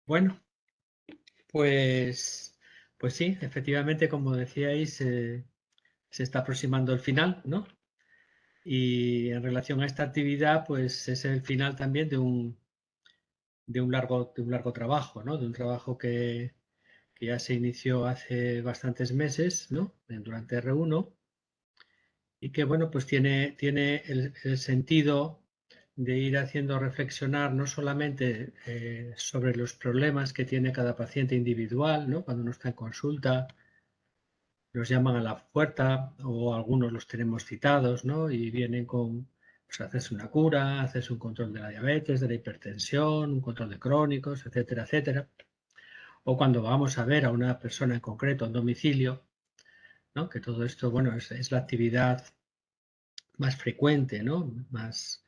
Bueno, pues, pues sí, efectivamente, como decíais, se está aproximando el final, ¿no? Y en relación a esta actividad, pues es el final también de un largo trabajo, ¿no? De un trabajo que ya se inició hace bastantes meses, ¿no? Durante R1 y que, bueno, pues tiene el sentido de ir haciendo reflexionar no solamente sobre los problemas que tiene cada paciente individual, ¿no? Cuando uno está en consulta, nos llaman a la puerta o algunos los tenemos citados, ¿no? Y vienen con, pues, hacerse una cura, hacerse un control de la diabetes, de la hipertensión, un control de crónicos, etcétera, etcétera. O cuando vamos a ver a una persona en concreto en domicilio, ¿no? Que todo esto, bueno, es la actividad más frecuente, ¿no? Más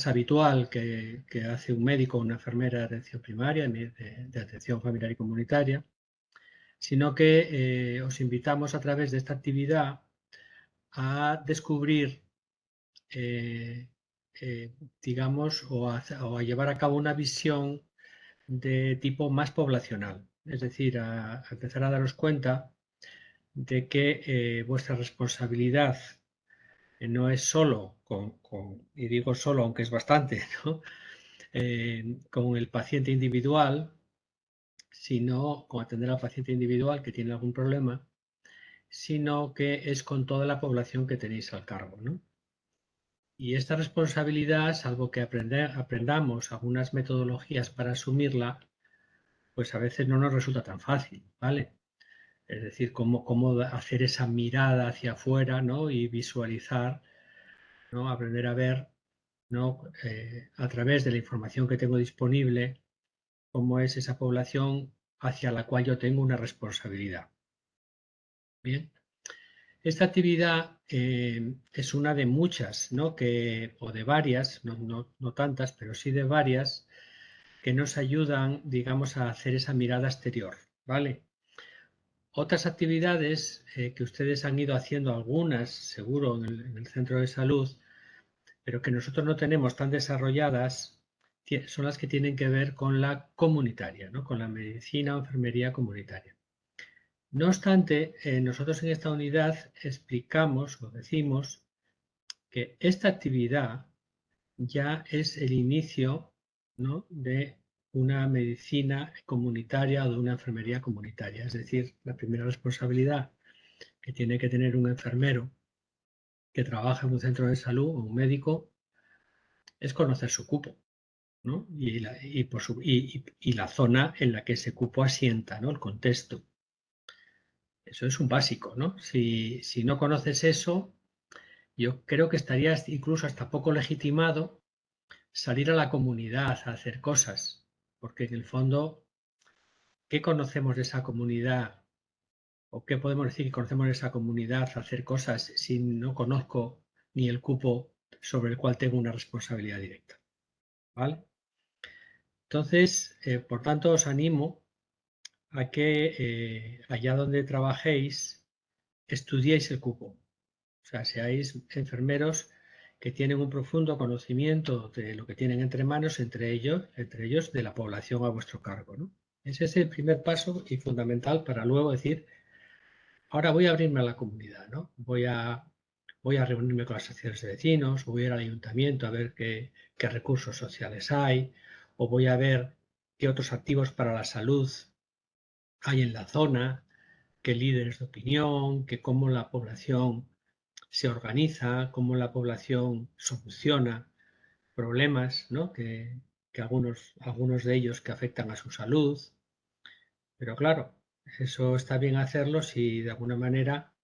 habitual que hace un médico o una enfermera de atención primaria, de atención familiar y comunitaria, sino que os invitamos a través de esta actividad a descubrir, eh, digamos, o a llevar a cabo una visión de tipo más poblacional, es decir, a empezar a daros cuenta de que vuestra responsabilidad no es solo y digo solo aunque es bastante, ¿no? Con el paciente individual, sino con atender al paciente individual que tiene algún problema, sino que es con toda la población que tenéis al cargo, ¿no? Y esta responsabilidad, salvo que aprendamos algunas metodologías para asumirla, pues a veces no nos resulta tan fácil, ¿vale? Es decir, cómo hacer esa mirada hacia afuera, ¿no? Y visualizar, ¿no? Aprender a ver, ¿no? A través de la información que tengo disponible, cómo es esa población hacia la cual yo tengo una responsabilidad. Bien, esta actividad es una de muchas, ¿no? O de varias, no tantas, pero sí de varias, que nos ayudan, digamos, a hacer esa mirada exterior, ¿vale? Otras actividades que ustedes han ido haciendo, algunas seguro en el centro de salud, pero que nosotros no tenemos tan desarrolladas, son las que tienen que ver con la comunitaria, ¿no? Con la medicina o enfermería comunitaria. No obstante, nosotros en esta unidad explicamos o decimos que esta actividad ya es el inicio, ¿no? De una medicina comunitaria o de una enfermería comunitaria. Es decir, la primera responsabilidad que tiene que tener un enfermero que trabaja en un centro de salud o un médico es conocer su cupo, ¿no? Y la zona en la que ese cupo asienta, ¿no? El contexto. Eso es un básico, ¿no? Si no conoces eso, yo creo que estarías incluso hasta poco legitimado salir a la comunidad a hacer cosas, porque en el fondo, ¿qué conocemos de esa comunidad? ¿O qué podemos decir que conocemos de esa comunidad a hacer cosas si no conozco ni el cupo sobre el cual tengo una responsabilidad directa? ¿Vale? Entonces, por tanto, os animo a que allá donde trabajéis, estudiéis el cupo. O sea, seáis enfermeros que tienen un profundo conocimiento de lo que tienen entre manos, entre ellos de la población a vuestro cargo, ¿no? Ese es el primer paso y fundamental para luego decir, ahora voy a abrirme a la comunidad, ¿no? Voy a reunirme con las asociaciones de vecinos, o voy a ir al ayuntamiento a ver qué recursos sociales hay, o voy a ver qué otros activos para la salud hay en la zona, qué líderes de opinión, que cómo la población se organiza, cómo la población soluciona problemas, ¿no? Que algunos de ellos que afectan a su salud. Pero claro, eso está bien hacerlo si de alguna manera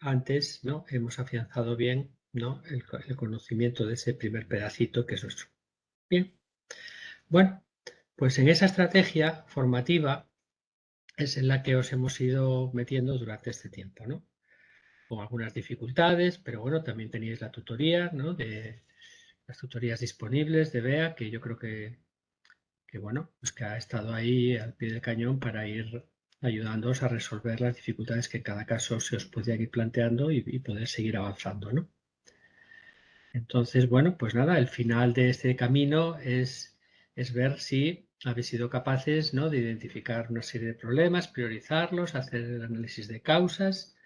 antes, ¿no? Hemos afianzado bien, ¿no? El conocimiento de ese primer pedacito que es nuestro. Bien, bueno, pues en esa estrategia formativa es en la que os hemos ido metiendo durante este tiempo, ¿no? Con algunas dificultades, pero bueno, también tenéis la tutoría, ¿no? De las tutorías disponibles de BEA, que yo creo que bueno, pues que ha estado ahí al pie del cañón para ir ayudándoos a resolver las dificultades que en cada caso se os puede ir planteando y poder seguir avanzando, ¿no? Entonces, bueno, pues nada, el final de este camino es ver si habéis sido capaces, ¿no?, de identificar una serie de problemas, priorizarlos, hacer el análisis de causas,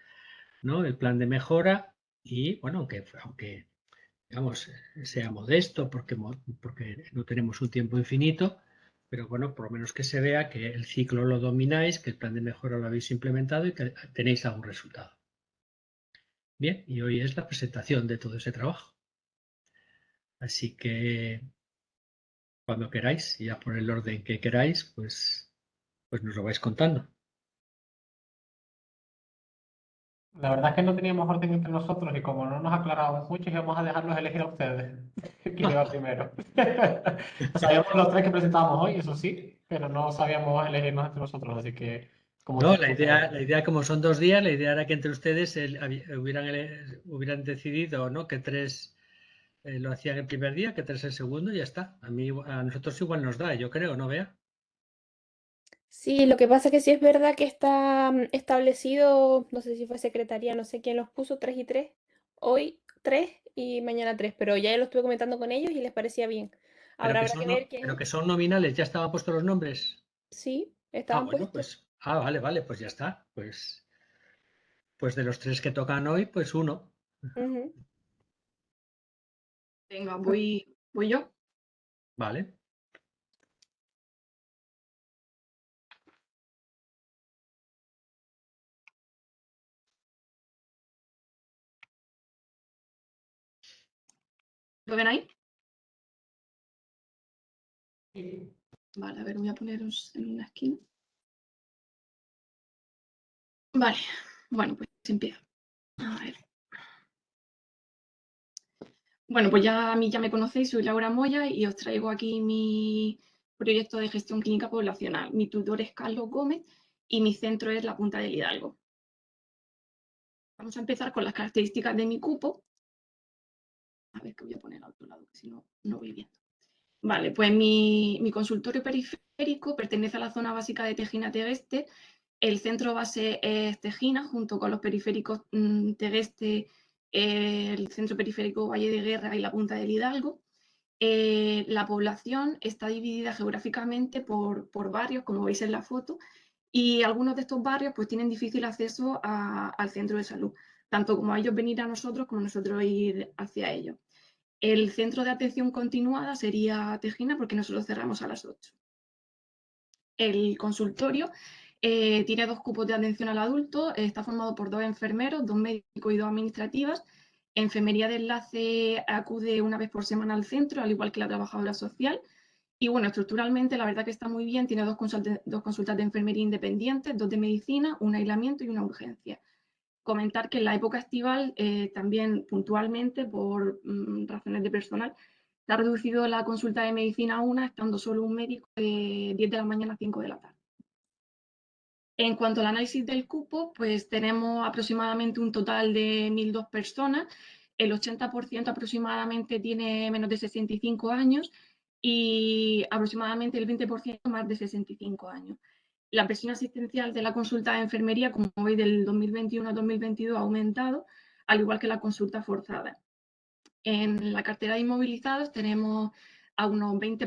¿no?, el plan de mejora y, bueno, aunque digamos, sea modesto porque no tenemos un tiempo infinito, pero bueno, por lo menos que se vea que el ciclo lo domináis, que el plan de mejora lo habéis implementado y que tenéis algún resultado. Bien, y hoy es la presentación de todo ese trabajo. Así que cuando queráis, ya por el orden que queráis, pues nos lo vais contando. La verdad es que no teníamos orden entre nosotros y como no nos aclarábamos mucho, íbamos a dejarlos elegir a ustedes. ¿Quién iba primero? Sabíamos los tres que presentábamos hoy, eso sí, pero no sabíamos elegirnos entre nosotros, así que como No, ustedes la quieran. idea, como son 2 días, la idea era que entre ustedes hubieran decidido, ¿no?, que 3 lo hacían el primer día, que 3 el segundo y ya está. A nosotros igual nos da, yo creo, ¿no, Bea? Sí, lo que pasa es que sí es verdad que está establecido, no sé si fue secretaría, no sé quién los puso, 3 y 3. Hoy 3 y mañana 3, pero ya lo estuve comentando con ellos y les parecía bien. Pero Habrá que ver pero quién. que son nominales, ya estaban puestos los nombres. Sí, Ah, estaban bueno, puestos. vale, pues ya está. Pues de los 3 que tocan hoy, pues uno. Ujú. Venga, voy yo. Vale. ¿Lo ven ahí? Vale, a ver, voy a poneros en una esquina. Vale, bueno, pues empieza. A ver. Bueno, pues ya a mí ya me conocéis, soy Laura Moya y os traigo aquí mi proyecto de gestión clínica poblacional. Mi tutor es Carlos Gómez y mi centro es la Punta del Hidalgo. Vamos a empezar con las características de mi cupo. A ver, que voy a poner al otro lado, que si no, no voy viendo. Vale, pues mi consultorio periférico pertenece a la zona básica de Tejina Tegueste. El centro base es Tejina, junto con los periféricos Tegueste, el centro periférico Valle de Guerra y la Punta del Hidalgo. La población está dividida geográficamente por barrios, como veis en la foto, y algunos de estos barrios pues, tienen difícil acceso al centro de salud, tanto como a ellos venir a nosotros como nosotros ir hacia ellos. El centro de atención continuada sería Tejina porque nosotros cerramos a las 8. El consultorio tiene 2 cupos de atención al adulto, está formado por 2 enfermeros, 2 médicos y 2 administrativas. Enfermería de enlace acude una vez por semana al centro, al igual que la trabajadora social. Y bueno, estructuralmente la verdad que está muy bien, tiene 2 consultas de enfermería independientes, 2 de medicina, un aislamiento y una urgencia. Comentar que en la época estival, también puntualmente, por razones de personal, se ha reducido la consulta de medicina a una, estando solo un médico de 10 de la mañana a 5 de la tarde. En cuanto al análisis del cupo, pues tenemos aproximadamente un total de 1.002 personas. El 80% aproximadamente tiene menos de 65 años y aproximadamente el 20% más de 65 años. La presión asistencial de la consulta de enfermería, como veis, del 2021 a 2022 ha aumentado, al igual que la consulta forzada. En la cartera de inmovilizados tenemos a unos 20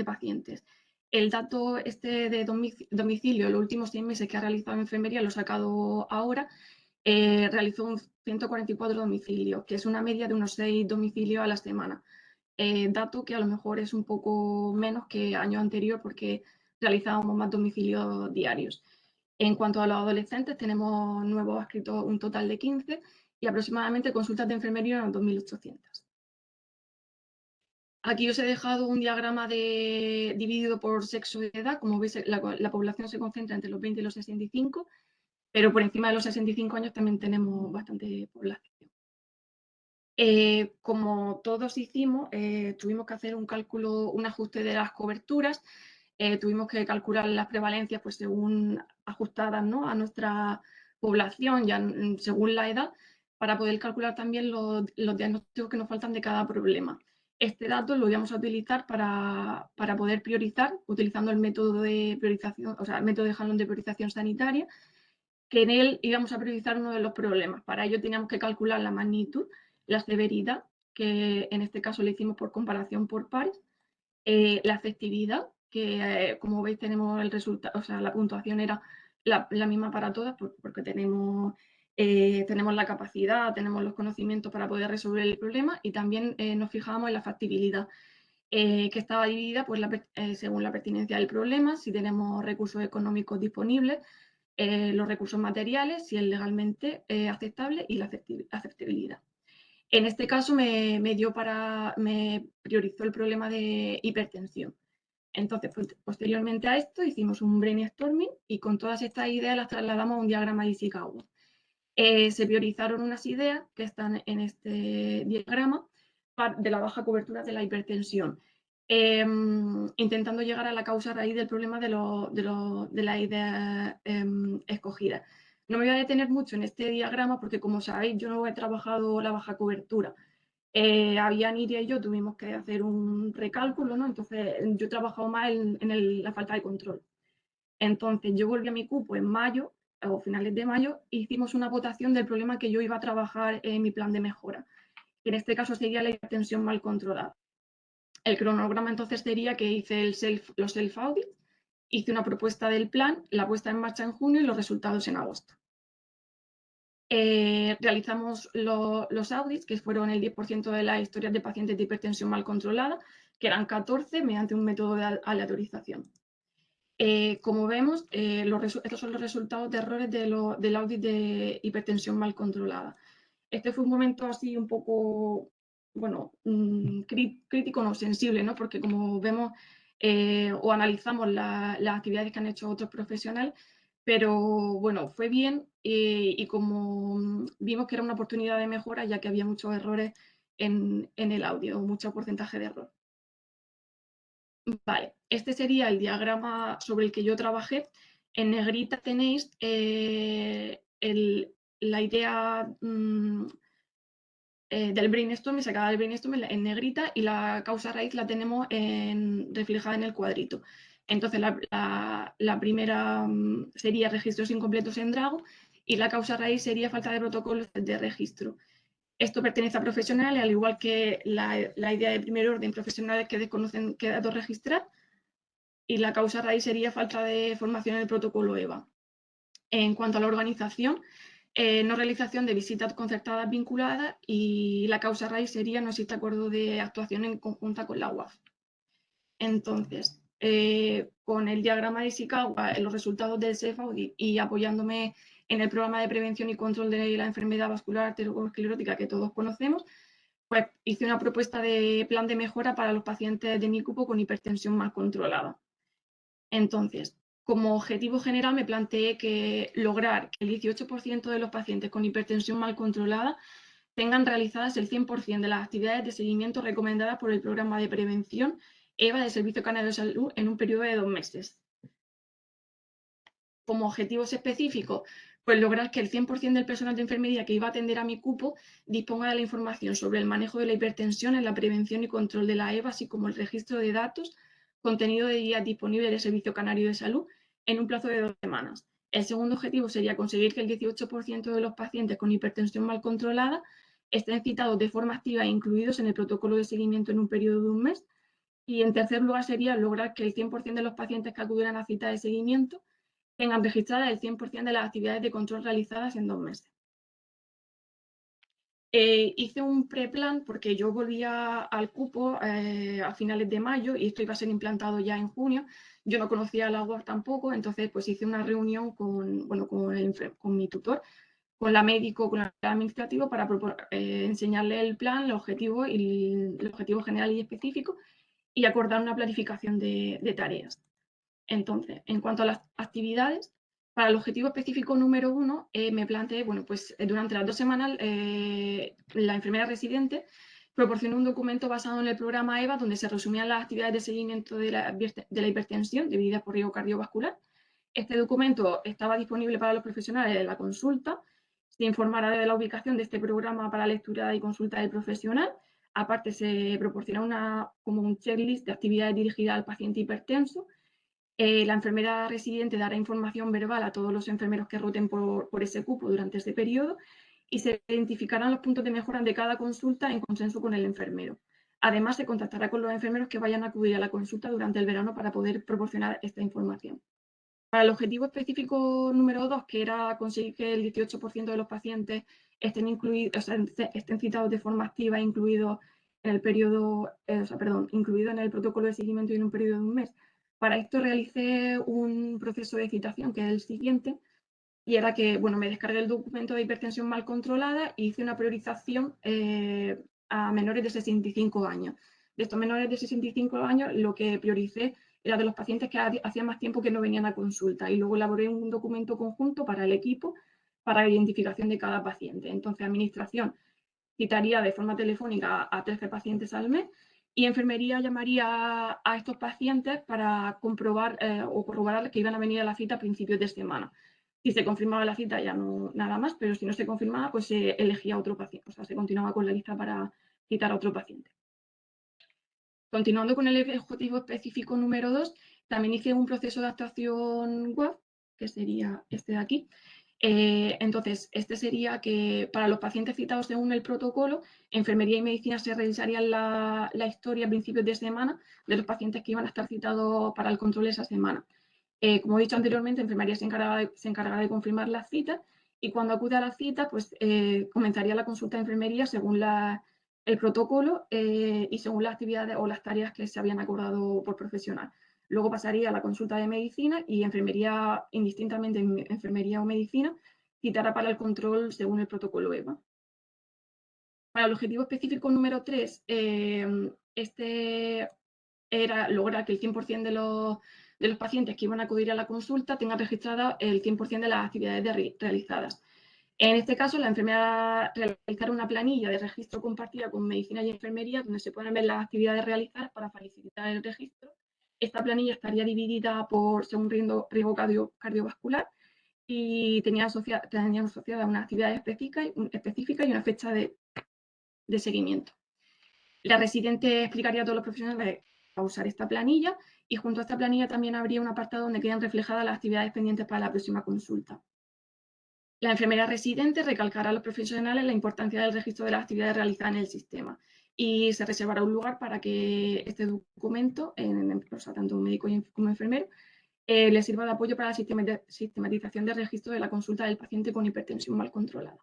pacientes. El dato este de domicilio, los últimos 100 meses que ha realizado enfermería, lo he sacado ahora, realizó un 144 domicilios, que es una media de unos 6 domicilios a la semana. Dato que a lo mejor es un poco menos que año anterior porque realizábamos más domicilios diarios. En cuanto a los adolescentes, tenemos nuevos adscritos un total de 15 y aproximadamente consultas de enfermería unas 2.800. Aquí os he dejado un diagrama dividido por sexo y edad. Como veis, la población se concentra entre los 20 y los 65, pero por encima de los 65 años también tenemos bastante población. Como todos hicimos, tuvimos que hacer un cálculo, un ajuste de las coberturas, tuvimos que calcular las prevalencias pues, según ajustadas, ¿no?, a nuestra población, ya según la edad, para poder calcular también los diagnósticos que nos faltan de cada problema. Este dato lo íbamos a utilizar para poder priorizar, utilizando el método de priorización, o sea, el método de jalón de priorización sanitaria, que en él íbamos a priorizar uno de los problemas. Para ello teníamos que calcular la magnitud, la severidad, que en este caso le hicimos por comparación por pares, La efectividad, que como veis tenemos el resultado, o sea, la puntuación era la misma para todas porque tenemos la capacidad, tenemos los conocimientos para poder resolver el problema y también nos fijábamos en la factibilidad, que estaba dividida pues, según la pertinencia del problema, si tenemos recursos económicos disponibles, los recursos materiales, si es legalmente aceptable y la aceptabilidad. En este caso me priorizó el problema de hipertensión. Entonces, posteriormente a esto, hicimos un brainstorming y con todas estas ideas las trasladamos a un diagrama de Ishikawa. Se priorizaron unas ideas que están en este diagrama de la baja cobertura de la hipertensión, intentando llegar a la causa raíz del problema de la idea escogida. No me voy a detener mucho en este diagrama porque, como sabéis, yo no he trabajado la baja cobertura. Niria y yo tuvimos que hacer un recálculo, ¿no? Entonces, yo he trabajado más en la falta de control. Entonces, yo volví a mi cupo en mayo, o finales de mayo, e hicimos una votación del problema que yo iba a trabajar en mi plan de mejora, que en este caso sería la hipertensión mal controlada. El cronograma entonces sería que hice los self-audits, hice una propuesta del plan, la puesta en marcha en junio y los resultados en agosto. Realizamos los audits, que fueron el 10% de las historias de pacientes de hipertensión mal controlada, que eran 14 mediante un método de aleatorización. Como vemos, estos son los resultados de errores del audit de hipertensión mal controlada. Este fue un momento así un poco, bueno, crítico, no sensible, ¿no? Porque como vemos o analizamos las actividades que han hecho otros profesionales, pero bueno, fue bien y como vimos que era una oportunidad de mejora, ya que había muchos errores en el audio, mucho porcentaje de error. Vale, este sería el diagrama sobre el que yo trabajé. En negrita tenéis la idea del brainstorming, sacada del brainstorming en negrita y la causa raíz la tenemos reflejada en el cuadrito. Entonces la primera sería registros incompletos en Drago y la causa raíz sería falta de protocolos de registro. Esto pertenece a profesionales, al igual que la idea de primer orden, profesionales que desconocen qué datos registrar, y la causa raíz sería falta de formación en el protocolo EVA. En cuanto a la organización, no realización de visitas concertadas vinculadas y la causa raíz sería no existe acuerdo de actuación en conjunta con la UAF. Entonces, con el diagrama de Ishikawa, los resultados del self-audit y apoyándome en el programa de prevención y control de la enfermedad vascular arteriosclerótica que todos conocemos, pues hice una propuesta de plan de mejora para los pacientes de mi cupo con hipertensión mal controlada. Entonces, como objetivo general me planteé que lograr que el 18% de los pacientes con hipertensión mal controlada tengan realizadas el 100% de las actividades de seguimiento recomendadas por el programa de prevención EVA del Servicio Canario de Salud en un periodo de 2 meses. Como objetivos específicos, pues lograr que el 100% del personal de enfermería que iba a atender a mi cupo disponga de la información sobre el manejo de la hipertensión en la prevención y control de la EVA, así como el registro de datos, contenido de guías disponibles del Servicio Canario de Salud en un plazo de 2 semanas. El segundo objetivo sería conseguir que el 18% de los pacientes con hipertensión mal controlada estén citados de forma activa e incluidos en el protocolo de seguimiento en un periodo de 1 mes. Y en tercer lugar sería lograr que el 100% de los pacientes que acudieran a cita de seguimiento tengan registradas el 100% de las actividades de control realizadas en 2 meses. Hice un preplan porque yo volvía al cupo a finales de mayo y esto iba a ser implantado ya en junio. Yo no conocía la UAF tampoco, entonces pues hice una reunión con mi tutor, con la médico, con el administrativo para enseñarle el plan, los objetivos general y específico y acordar una planificación de tareas. Entonces, en cuanto a las actividades, para el objetivo específico número 1, me planteé, bueno, pues durante las 2 semanas la enfermera residente proporcionó un documento basado en el programa EVA donde se resumían las actividades de seguimiento de la hipertensión debidas por riesgo cardiovascular. Este documento estaba disponible para los profesionales de la consulta. Se informará de la ubicación de este programa para lectura y consulta del profesional. Aparte, se proporciona como un checklist de actividades dirigidas al paciente hipertenso. La enfermera residente dará información verbal a todos los enfermeros que roten por ese cupo durante este periodo y se identificarán los puntos de mejora de cada consulta en consenso con el enfermero. Además, se contactará con los enfermeros que vayan a acudir a la consulta durante el verano para poder proporcionar esta información. Para el objetivo específico número 2, que era conseguir que el 18% de los pacientes estén citados de forma activa, incluido en el protocolo de seguimiento y en un periodo de un mes. Para esto realicé un proceso de citación, que es el siguiente, y era que, bueno, me descargué el documento de hipertensión mal controlada e hice una priorización a menores de 65 años. De estos menores de 65 años, lo que prioricé era de los pacientes que hacía más tiempo que no venían a consulta, y luego elaboré un documento conjunto para el equipo para la identificación de cada paciente. Entonces, administración citaría de forma telefónica a 13 pacientes al mes, y enfermería llamaría a estos pacientes para comprobar o corroborar que iban a venir a la cita a principios de semana. Si se confirmaba la cita, ya no nada más, pero si no se confirmaba, pues se elegía otro paciente, o sea, se continuaba con la lista para citar a otro paciente. Continuando con el objetivo específico número 2, también hice un proceso de actuación web, que sería este de aquí. Entonces, este sería que para los pacientes citados según el protocolo, enfermería y medicina se revisarían la historia a principios de semana de los pacientes que iban a estar citados para el control esa semana. Como he dicho anteriormente, enfermería se encargará de confirmar las citas, y cuando acude a la cita, pues comenzaría la consulta de enfermería según el protocolo y según las actividades o las tareas que se habían acordado por profesional. Luego pasaría a la consulta de medicina, y enfermería, indistintamente enfermería o medicina, citará para el control según el protocolo EVA. Para el objetivo específico número 3, este era lograr que el 100% de los pacientes que iban a acudir a la consulta tengan registrada el 100% de las actividades realizadas. En este caso, la enfermera realizará una planilla de registro compartida con medicina y enfermería, donde se pueden ver las actividades realizadas para facilitar el registro. Esta planilla estaría dividida según riesgo cardiovascular, y tenía asociada una actividad específica y una fecha de seguimiento. La residente explicaría a todos los profesionales a usar esta planilla, y junto a esta planilla también habría un apartado donde quedan reflejadas las actividades pendientes para la próxima consulta. La enfermera residente recalcará a los profesionales la importancia del registro de las actividades realizadas en el sistema, y se reservará un lugar para que este documento, tanto médico como enfermero, le sirva de apoyo para la sistematización del registro de la consulta del paciente con hipertensión mal controlada.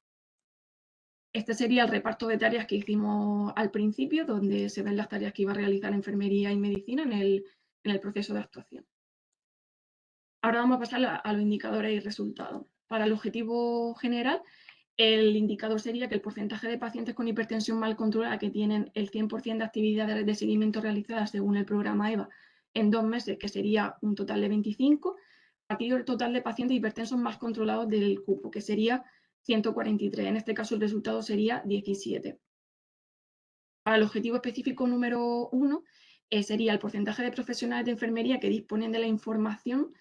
Este sería el reparto de tareas que hicimos al principio, donde se ven las tareas que iba a realizar enfermería y medicina en el proceso de actuación. Ahora vamos a pasar a los indicadores y resultados. Para el objetivo general, el indicador sería que el porcentaje de pacientes con hipertensión mal controlada que tienen el 100% de actividades de seguimiento realizadas según el programa EVA en 2 meses, que sería un total de 25, partido del total de pacientes hipertensos más controlados del cupo, que sería 143. En este caso, el resultado sería 17. Para el objetivo específico número 1, sería el porcentaje de profesionales de enfermería que disponen de la información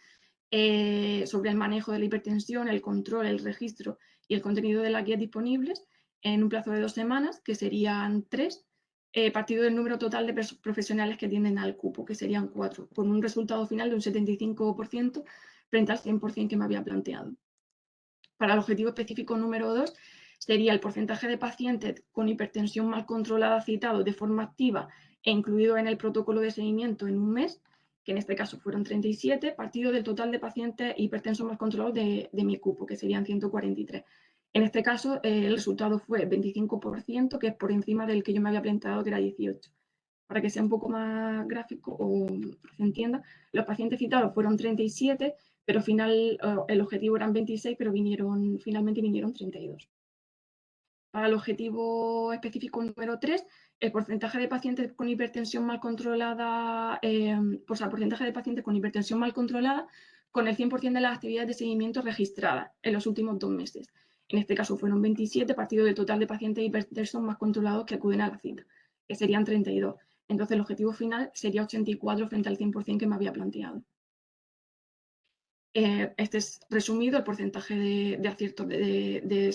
sobre el manejo de la hipertensión, el control, el registro y el contenido de las guías disponibles en un plazo de 2 semanas, que serían 3, partido del número total de profesionales que atienden al cupo, que serían 4, con un resultado final de un 75% frente al 100% que me había planteado. Para el objetivo específico número 2, sería el porcentaje de pacientes con hipertensión mal controlada citados de forma activa e incluido en el protocolo de seguimiento en un mes, que en este caso fueron 37, partido del total de pacientes hipertensos mal controlados de mi cupo, que serían 143. En este caso, el resultado fue 25%, que es por encima del que yo me había planteado, que era 18. Para que sea un poco más gráfico o se entienda, los pacientes citados fueron 37, pero el objetivo eran 26, pero finalmente vinieron 32. Para el objetivo específico número 3, el porcentaje de pacientes con hipertensión mal controlada, porcentaje de pacientes con hipertensión mal controlada con el 100% de las actividades de seguimiento registradas en los últimos 2 meses. En este caso fueron 27, partido del total de pacientes hipertensos más controlados que acuden a la cita, que serían 32. Entonces el objetivo final sería 84 frente al 100% que me había planteado. Este es resumido el porcentaje de aciertos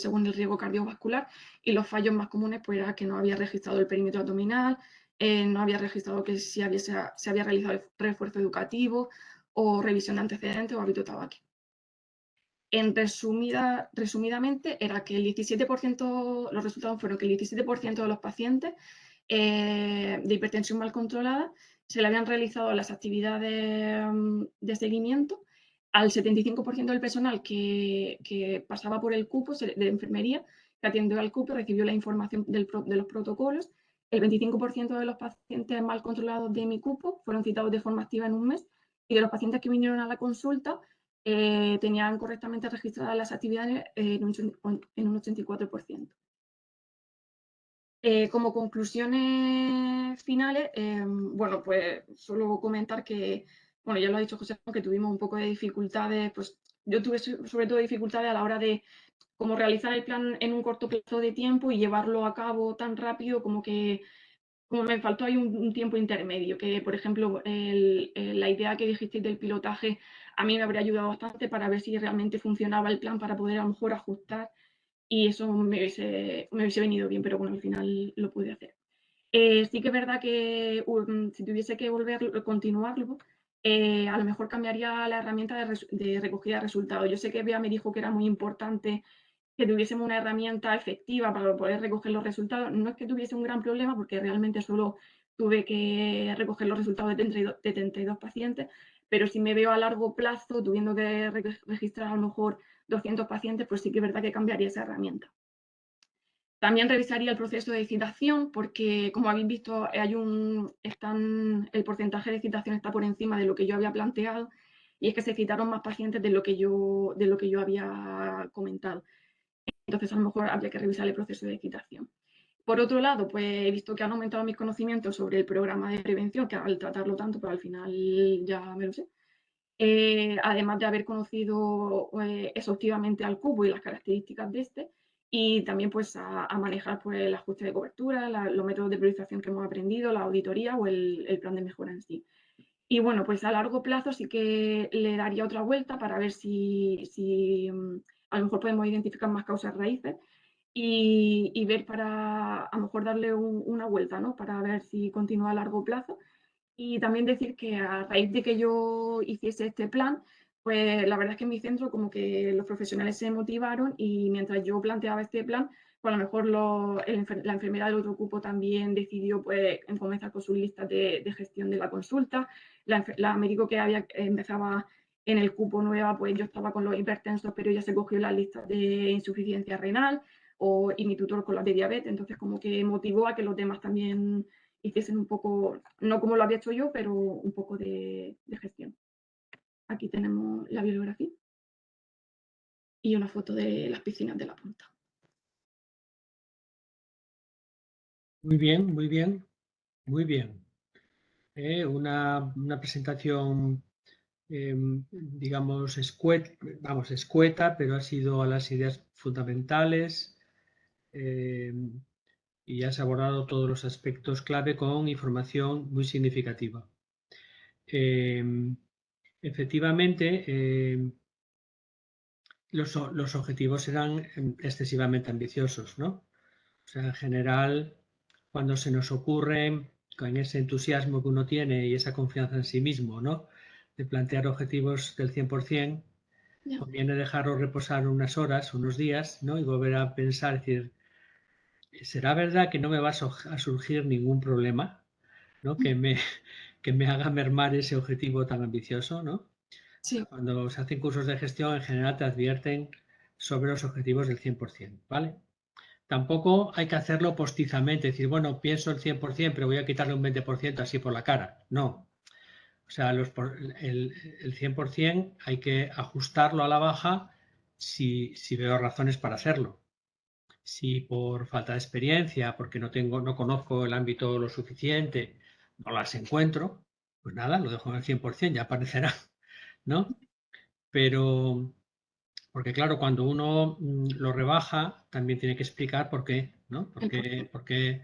según el riesgo cardiovascular, y los fallos más comunes pues era que no había registrado el perímetro abdominal, no había registrado que se había realizado el refuerzo educativo o revisión de antecedentes o hábito tabáquico. Resumidamente era que el 17%, los resultados fueron que el 17% de los pacientes de hipertensión mal controlada, se le habían realizado las actividades de seguimiento. Al 75% del personal que pasaba por el cupo de enfermería, que atendió al cupo, recibió la información de los protocolos. El 25% de los pacientes mal controlados de mi cupo fueron citados de forma activa en un mes, y de los pacientes que vinieron a la consulta tenían correctamente registradas las actividades en un 84%. Como conclusiones finales, bueno, pues solo comentar que, bueno, ya lo ha dicho José, que tuvimos un poco de dificultades, pues yo tuve sobre todo dificultades a la hora de cómo realizar el plan en un corto plazo de tiempo y llevarlo a cabo tan rápido, como me faltó ahí un tiempo intermedio, que por ejemplo la idea que dijisteis del pilotaje a mí me habría ayudado bastante para ver si realmente funcionaba el plan, para poder a lo mejor ajustar, y eso me hubiese venido bien, pero bueno, al final lo pude hacer. Sí que es verdad que si tuviese que continuarlo, a lo mejor cambiaría la herramienta de recogida de resultados. Yo sé que Bea me dijo que era muy importante que tuviésemos una herramienta efectiva para poder recoger los resultados. No es que tuviese un gran problema, porque realmente solo tuve que recoger los resultados de 32 pacientes, pero si me veo a largo plazo tuviendo que registrar a lo mejor 200 pacientes, pues sí que es verdad que cambiaría esa herramienta. También revisaría el proceso de citación, porque como habéis visto, el porcentaje de citación está por encima de lo que yo había planteado, y es que se citaron más pacientes de lo que yo había comentado. Entonces, a lo mejor habría que revisar el proceso de citación. Por otro lado, pues he visto que han aumentado mis conocimientos sobre el programa de prevención, que al tratarlo tanto, pero al final ya me lo sé. Además de haber conocido exhaustivamente al cubo y las características de este, y también pues a manejar pues, el ajuste de cobertura, los métodos de priorización que hemos aprendido, la auditoría o el plan de mejora en sí. Y bueno, pues a largo plazo sí que le daría otra vuelta para ver si a lo mejor podemos identificar más causas raíces y ver para a lo mejor darle una vuelta, ¿no? Para ver si continúa a largo plazo. Y también decir que a raíz de que yo hiciese este plan, pues la verdad es que en mi centro como que los profesionales se motivaron, y mientras yo planteaba este plan, pues a lo mejor la enfermera del otro cupo también decidió pues comenzar con sus listas de gestión de la consulta. La médico que empezaba en el cupo nueva, pues yo estaba con los hipertensos, pero ya se cogió las listas de insuficiencia renal, y mi tutor con las de diabetes. Entonces como que motivó a que los demás también hiciesen un poco, no como lo había hecho yo, pero un poco de gestión. Aquí tenemos la bibliografía y una foto de las piscinas de la punta. Muy bien, muy bien, muy bien. Una presentación, digamos, escueta, pero ha sido a las ideas fundamentales, y has abordado todos los aspectos clave con información muy significativa. Efectivamente, los objetivos eran excesivamente ambiciosos, ¿no? O sea, en general, cuando se nos ocurre, con ese entusiasmo que uno tiene y esa confianza en sí mismo, ¿no? De plantear objetivos del 100%, conviene dejarlo reposar unas horas, unos días, ¿no? Y volver a pensar, decir, ¿será verdad que no me va a surgir ningún problema, ¿no? Que me haga mermar ese objetivo tan ambicioso, ¿no? Sí. Cuando se hacen cursos de gestión, en general te advierten sobre los objetivos del 100%, ¿vale? Tampoco hay que hacerlo postizamente, decir, bueno, pienso el 100%, pero voy a quitarle un 20% así por la cara. No. O sea, el 100% hay que ajustarlo a la baja si veo razones para hacerlo. Si por falta de experiencia, porque no conozco el ámbito lo suficiente, no las encuentro, pues nada, lo dejo en el 100%, ya aparecerá, ¿no? Pero, porque claro, cuando uno lo rebaja, también tiene que explicar por qué, ¿no? Porque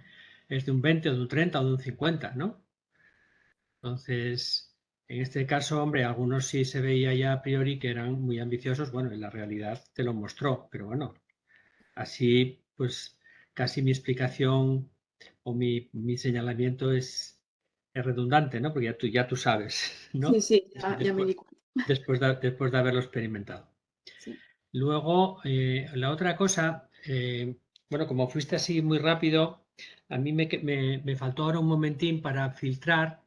es de un 20 o de un 30 o de un 50, ¿no? Entonces, en este caso, hombre, algunos sí se veía ya a priori que eran muy ambiciosos, bueno, y la realidad te lo mostró, pero bueno, así pues casi mi explicación o mi señalamiento es redundante, ¿no? Porque ya tú sabes, ¿no? Sí, ya me di cuenta. Después de haberlo experimentado. Sí. Luego, la otra cosa, bueno, como fuiste así muy rápido, A mí me faltó ahora un momentín para filtrar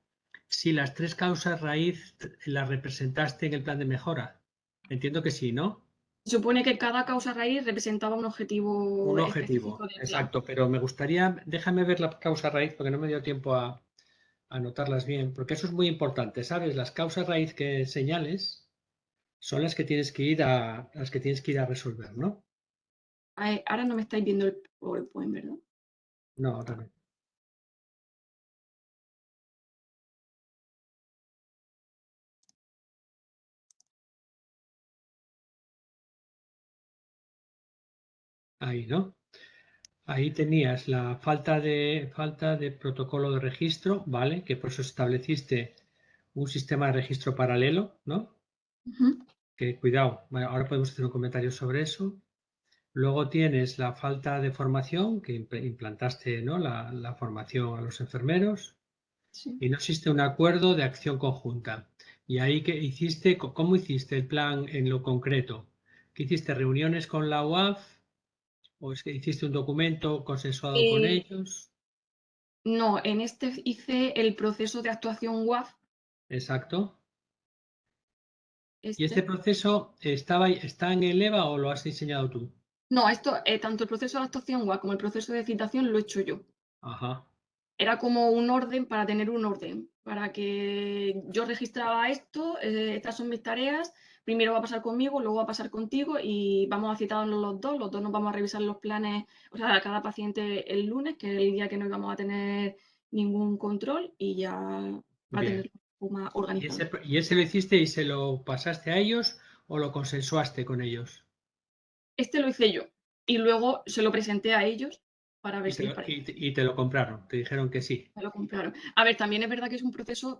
si las 3 causas raíz las representaste en el plan de mejora. Entiendo que sí, ¿no? Se supone que cada causa raíz representaba un objetivo Un específico objetivo, del plan. exacto, pero me gustaría, déjame ver la causa raíz porque no me dio tiempo a anotarlas bien, porque eso es muy importante, ¿sabes? Las causas raíz que señales son las que tienes que ir a resolver, ¿no? Ahora no me estáis viendo el PowerPoint, ¿verdad? No, ahora no. Ahí, ¿no? Ahí tenías la falta de protocolo de registro, ¿vale? Que por eso estableciste un sistema de registro paralelo, ¿no? Ujú. Que cuidado, bueno, ahora podemos hacer un comentario sobre eso. Luego tienes la falta de formación, que implantaste, ¿no? la formación a los enfermeros. Sí. Y no existe un acuerdo de acción conjunta. Y ahí que hiciste, ¿cómo hiciste el plan en lo concreto? ¿Que hiciste reuniones con la UAF? ¿O es que hiciste un documento consensuado con ellos? No, en este hice el proceso de actuación WAF. Exacto. ¿Y este Este. proceso está en el EVA o lo has diseñado tú? No, esto, tanto el proceso de actuación WAF como el proceso de citación lo he hecho yo. Ajá. Era como un orden para tener un orden, para que yo registraba esto, estas son mis tareas, primero va a pasar conmigo, luego va a pasar contigo y vamos a citarnos los dos nos vamos a revisar los planes, o sea, a cada paciente el lunes, que es el día que no íbamos a tener ningún control y ya va a Bien. tener más ¿Y organizado. ese lo hiciste y se lo pasaste a ellos o lo consensuaste con ellos? Este lo hice yo y luego se lo presenté a ellos para ver Y si les parecía. y te lo compraron, te dijeron que sí. Me lo compraron. A ver, también es verdad que es un proceso,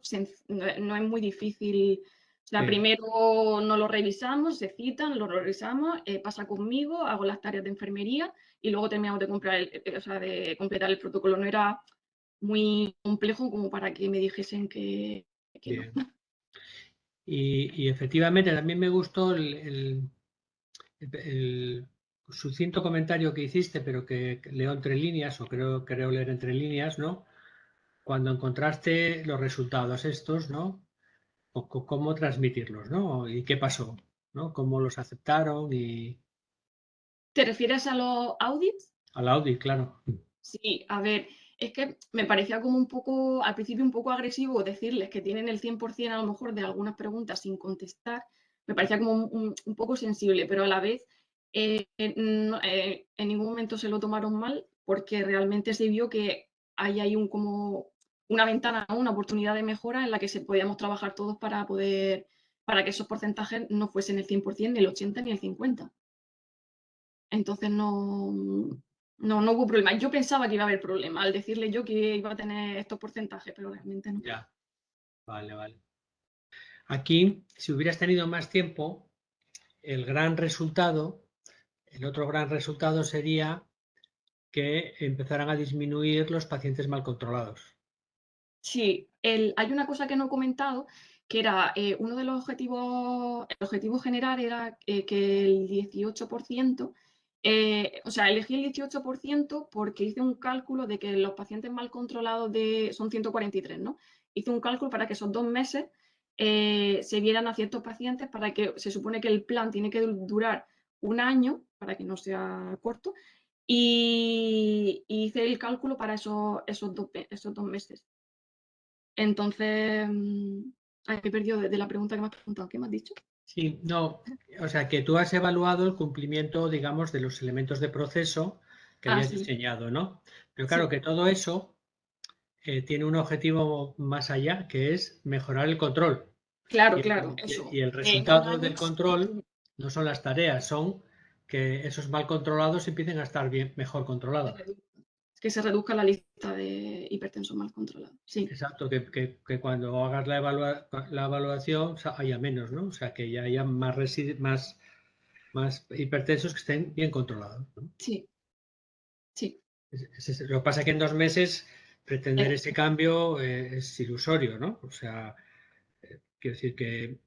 no es muy difícil. O sea, Sí, primero no lo revisamos, se citan, lo revisamos, pasa conmigo, hago las tareas de enfermería y luego terminamos de comprar o sea, de completar el protocolo. No era muy complejo como para que me dijesen que no. bien. Y efectivamente también me gustó el sucinto comentario que hiciste, pero que leo entre líneas, o creo leer entre líneas, ¿no? Cuando encontraste los resultados estos, ¿no? Cómo transmitirlos, ¿no? Y qué pasó, ¿no? Cómo los aceptaron y ¿Te refieres a los audits? al audit, claro. Sí, a ver, es que me parecía como un poco, al principio un poco agresivo decirles que tienen el 100% a lo mejor de algunas preguntas sin contestar, me parecía como un poco sensible, pero a la vez en ningún momento se lo tomaron mal porque realmente se vio que ahí hay como una ventana, ¿no? Una oportunidad de mejora en la que se podíamos trabajar todos para poder, para que esos porcentajes no fuesen el 100%, ni el 80 ni el 50. Entonces no hubo problema. Yo pensaba que iba a haber problema al decirle yo que iba a tener estos porcentajes, pero realmente no. Ya, vale, vale. Aquí, si hubieras tenido más tiempo, el otro gran resultado sería que empezaran a disminuir los pacientes mal controlados. Sí, hay una cosa que no he comentado, que era uno de los objetivos, el objetivo general era que el 18%, o sea, elegí el 18% porque hice un cálculo de que los pacientes mal controlados son 143, ¿no? Hice un cálculo para que esos 2 meses se vieran a ciertos pacientes para que se supone que el plan tiene que durar un año, para que no sea corto, y hice el cálculo para esos 2 meses. Entonces, me he perdido de la pregunta que me has preguntado. ¿Qué me has dicho? Sí, no, o sea que tú has evaluado el cumplimiento, digamos, de los elementos de proceso que Ah, habías sí, diseñado, ¿no? Pero claro sí. que todo eso tiene un objetivo más allá, que es mejorar el control. Claro, Y claro, el, eso. y el En un resultado año del control no son las tareas, son que esos mal controlados empiecen a estar bien, mejor controlados. que se reduzca la lista de hipertensos mal controlados. Sí, Exacto, que cuando hagas la evaluación haya menos, ¿no? O sea, que ya haya más hipertensos que estén bien controlados, ¿no? sí, sí. Lo que pasa es que en 2 meses pretender Eh, ese cambio es ilusorio, ¿no? O sea, quiero decir que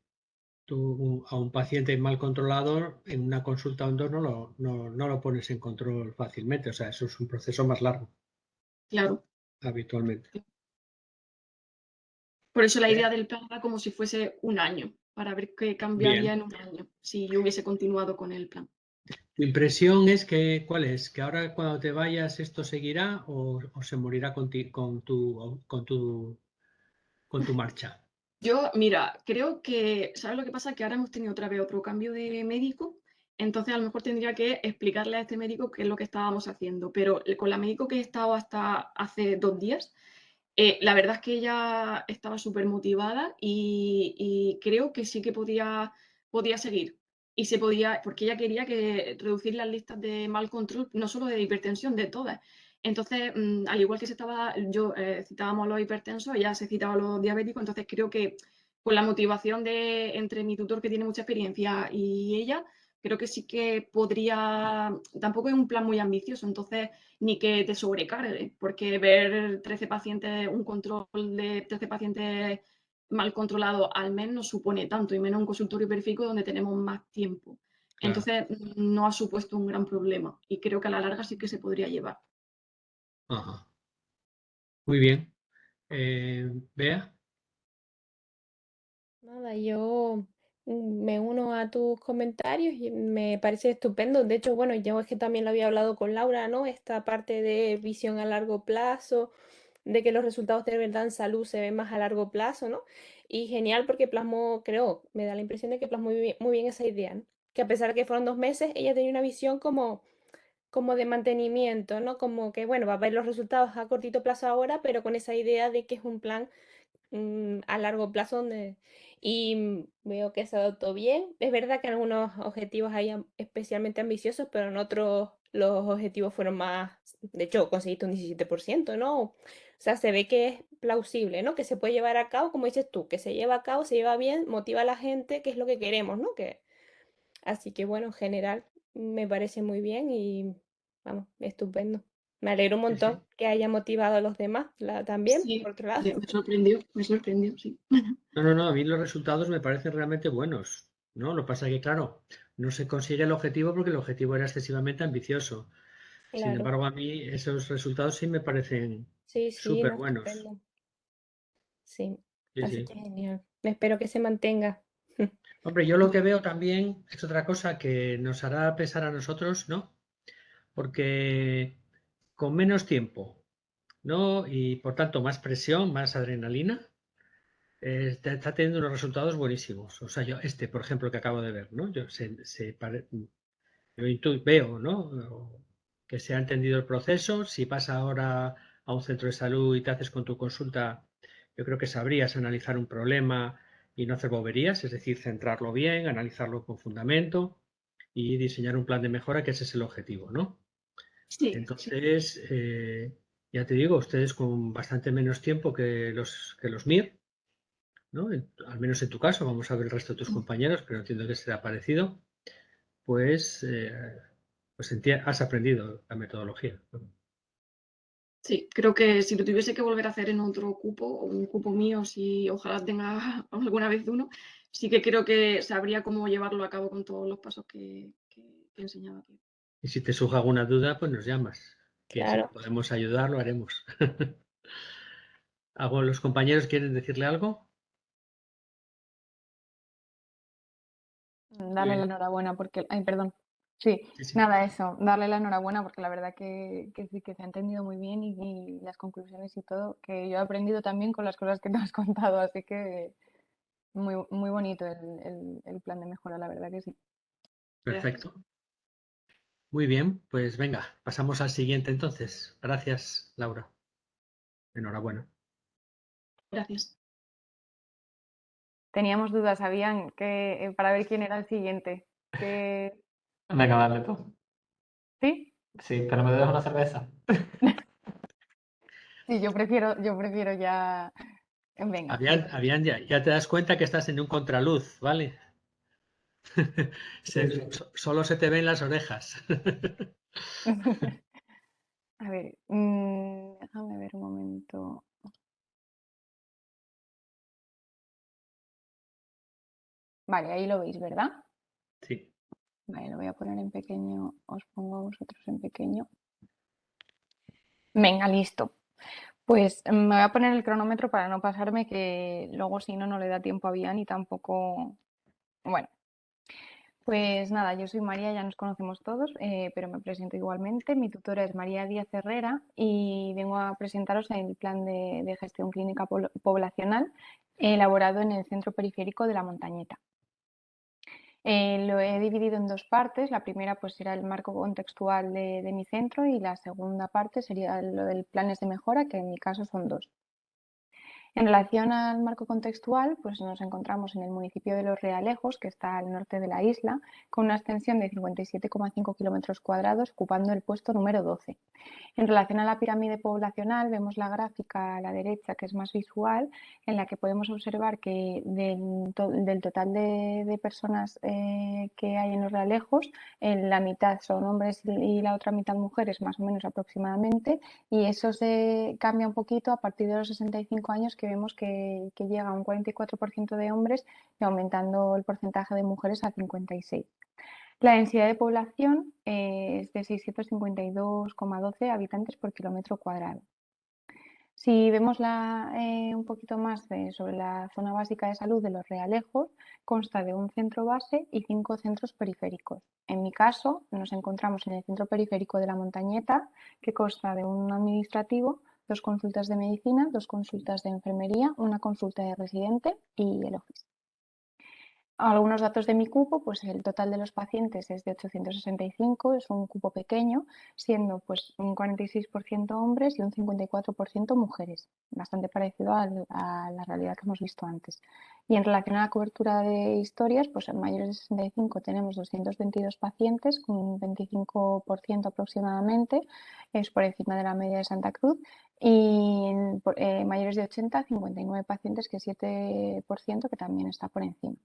tú a un paciente mal controlado en una consulta o en dos no lo pones en control fácilmente. O sea, eso es un proceso más largo. Claro. habitualmente. Por eso la idea del plan era como si fuese un año, para ver qué cambiaría Bien. en un año, si yo hubiese continuado con el plan. ¿Tu impresión es que, cuál es? ¿Que ahora cuando te vayas esto seguirá o se morirá con tu marcha? Yo, mira, creo que, ¿sabes lo que pasa? Que ahora hemos tenido otra vez otro cambio de médico, entonces a lo mejor tendría que explicarle a este médico qué es lo que estábamos haciendo, pero con la médico que he estado hasta hace 2 días, la verdad es que ella estaba súper motivada y creo que sí que podía seguir. Y se podía, porque ella quería que reducir las listas de mal control, no solo de hipertensión, de todas. Entonces, al igual que yo citábamos a los hipertensos, ella se citaba a los diabéticos, entonces creo que con la motivación de entre mi tutor que tiene mucha experiencia y ella, creo que sí que podría, tampoco es un plan muy ambicioso, entonces ni que te sobrecargue, porque ver 13 pacientes, un control de 13 pacientes mal controlado al mes no supone tanto, y menos un consultorio periférico donde tenemos más tiempo. Claro. Entonces, no ha supuesto un gran problema y creo que a la larga sí que se podría llevar. Ajá. Muy bien. Bea. Nada, yo me uno a tus comentarios y me parece estupendo. De hecho, bueno, yo es que también lo había hablado con Laura, ¿no? Esta parte de visión a largo plazo, de que los resultados de verdad en salud se ven más a largo plazo, ¿no? Y genial porque plasmó, creo, me da la impresión de que plasmó muy bien esa idea, ¿no? Que a pesar de que fueron 2 meses, ella tenía una visión como de mantenimiento, ¿no? Como que, bueno, va a ver los resultados a cortito plazo ahora, pero con esa idea de que es un plan a largo plazo y veo que se adoptó bien. Es verdad que en algunos objetivos hay especialmente ambiciosos, pero en otros los objetivos fueron más, de hecho, conseguiste un 17%, ¿no? O sea, se ve que es plausible, ¿no? Que se puede llevar a cabo, como dices tú, que se lleva a cabo, se lleva bien, motiva a la gente, que es lo que queremos, ¿no? Así que bueno, en general me parece muy bien y vamos, estupendo. Me alegro un Sí, sí. montón que haya motivado a los demás también, Sí, por otro lado. me sorprendió, sí. No, a mí los resultados me parecen realmente buenos, ¿no? Lo que pasa es que, claro, no se consigue el objetivo porque el objetivo era excesivamente ambicioso. Sin Claro. embargo, a mí esos resultados sí me parecen Sí, sí, súper no, buenos. estupendo. Sí, Sí, así sí. que genial. Espero que se mantenga. Hombre, yo lo que veo también es otra cosa que nos hará pensar a nosotros, ¿no? Porque con menos tiempo, ¿no? Y por tanto más presión, más adrenalina, está teniendo unos resultados buenísimos. O sea, yo, por ejemplo, que acabo de ver, ¿no? Yo veo, ¿no? Que se ha entendido el proceso. Si pasa ahora a un centro de salud y te haces con tu consulta, yo creo que sabrías analizar un problema y no hacer boberías, es decir, centrarlo bien, analizarlo con fundamento y diseñar un plan de mejora, que ese es el objetivo, ¿no? Sí, sí. Entonces, ya te digo, ustedes con bastante menos tiempo que los MIR, ¿no? Al menos en tu caso, vamos a ver el resto de tus compañeros, pero entiendo que será parecido, pues, has aprendido la metodología. Sí, creo que si lo tuviese que volver a hacer en otro cupo, o un cupo mío, si ojalá tenga alguna vez uno, sí que creo que sabría cómo llevarlo a cabo con todos los pasos que he enseñado aquí. Y si te surge alguna duda, pues nos llamas, que si Claro. podemos ayudar, lo haremos. ¿Los compañeros quieren decirle algo? Muy Darle la bien. enhorabuena porque, ay, perdón. Sí, Sí, sí. nada, eso, darle la enhorabuena porque la verdad que sí que se ha entendido muy bien y las conclusiones y todo, que yo he aprendido también con las cosas que te has contado, así que muy bonito el plan de mejora, la verdad que sí. Gracias. Perfecto. Muy bien, pues venga, pasamos al siguiente entonces. Gracias, Laura. Enhorabuena. Gracias. Teníamos dudas, sabían que para ver quién era el siguiente. Que... Venga, dale tú. ¿Sí? Sí, pero me debes una cerveza. Sí, yo prefiero ya. Venga, sí. Ya te das cuenta que estás en un contraluz, ¿vale? Sí, sí. Solo se te ven las orejas. A ver, déjame ver un momento. Vale, ahí lo veis, ¿verdad? Sí. Vale, lo voy a poner en pequeño, os pongo a vosotros en pequeño. Venga, listo. Pues me voy a poner el cronómetro para no pasarme, que luego si no, no le da tiempo a Bian y tampoco... Bueno, pues nada, yo soy María, ya nos conocemos todos, pero me presento igualmente. Mi tutora es María Díaz Herrera y vengo a presentaros el plan de gestión clínica poblacional elaborado en el Centro Periférico de La Montañeta. Lo he dividido en dos partes. La primera pues será el marco contextual de mi centro y la segunda parte sería lo del planes de mejora, que en mi caso son dos. En relación al marco contextual, pues nos encontramos en el municipio de Los Realejos, que está al norte de la isla, con una extensión de 57,5 kilómetros cuadrados, ocupando el puesto número 12. En relación a la pirámide poblacional, vemos la gráfica a la derecha, que es más visual, en la que podemos observar que del total de personas que hay en Los Realejos, la mitad son hombres y la otra mitad mujeres, más o menos aproximadamente, y eso se cambia un poquito a partir de los 65 años, que vemos que llega a un 44% de hombres y aumentando el porcentaje de mujeres a 56%. La densidad de población es de 652,12 habitantes por kilómetro cuadrado. Si vemos un poquito más sobre la zona básica de salud de Los Realejos, consta de un centro base y 5 centros periféricos. En mi caso, nos encontramos en el centro periférico de La Montañeta, que consta de un administrativo, 2 consultas de medicina, 2 consultas de enfermería, una consulta de residente y el office. Algunos datos de mi cupo, pues el total de los pacientes es de 865, es un cupo pequeño, siendo pues un 46% hombres y un 54% mujeres, bastante parecido a la realidad que hemos visto antes. Y en relación a la cobertura de historias, pues en mayores de 65 tenemos 222 pacientes, con un 25% aproximadamente, es por encima de la media de Santa Cruz, y en mayores de 80, 59 pacientes, que es 7%, que también está por encima.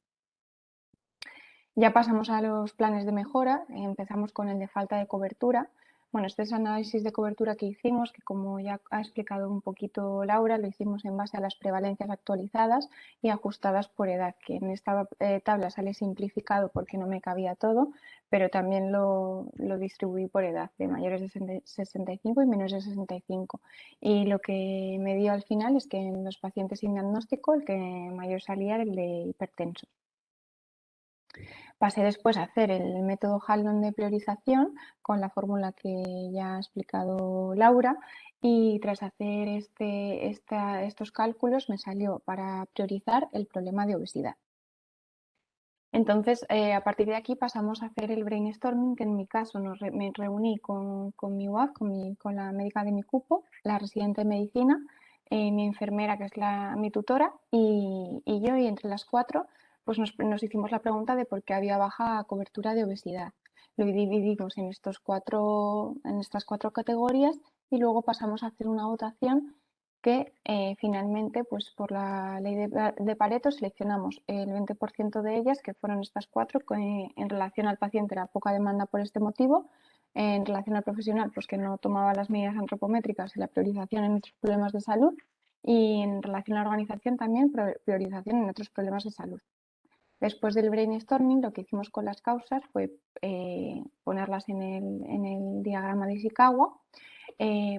Ya pasamos a los planes de mejora, empezamos con el de falta de cobertura. Bueno, este es el análisis de cobertura que hicimos, que como ya ha explicado un poquito Laura, lo hicimos en base a las prevalencias actualizadas y ajustadas por edad, que en esta tabla sale simplificado porque no me cabía todo, pero también lo distribuí por edad, de mayores de 65 y menores de 65. Y lo que me dio al final es que en los pacientes sin diagnóstico, el que mayor salía era el de hipertensos. Pasé después a hacer el método Haldon de priorización con la fórmula que ya ha explicado Laura, y tras hacer estos cálculos me salió para priorizar el problema de obesidad. Entonces, a partir de aquí pasamos a hacer el brainstorming, que en mi caso me reuní con mi UAF, con la médica de mi cupo, la residente de medicina, mi enfermera, que es mi tutora, y yo, y entre las 4 pues nos hicimos la pregunta de por qué había baja cobertura de obesidad. Lo dividimos en estas 4 categorías y luego pasamos a hacer una votación que finalmente, pues por la ley de Pareto, seleccionamos el 20% de ellas, que fueron estas 4, que en relación al paciente era poca demanda por este motivo, en relación al profesional, pues que no tomaba las medidas antropométricas y la priorización en otros problemas de salud, y en relación a la organización también priorización en otros problemas de salud. Después del brainstorming, lo que hicimos con las causas fue ponerlas en el diagrama de Ishikawa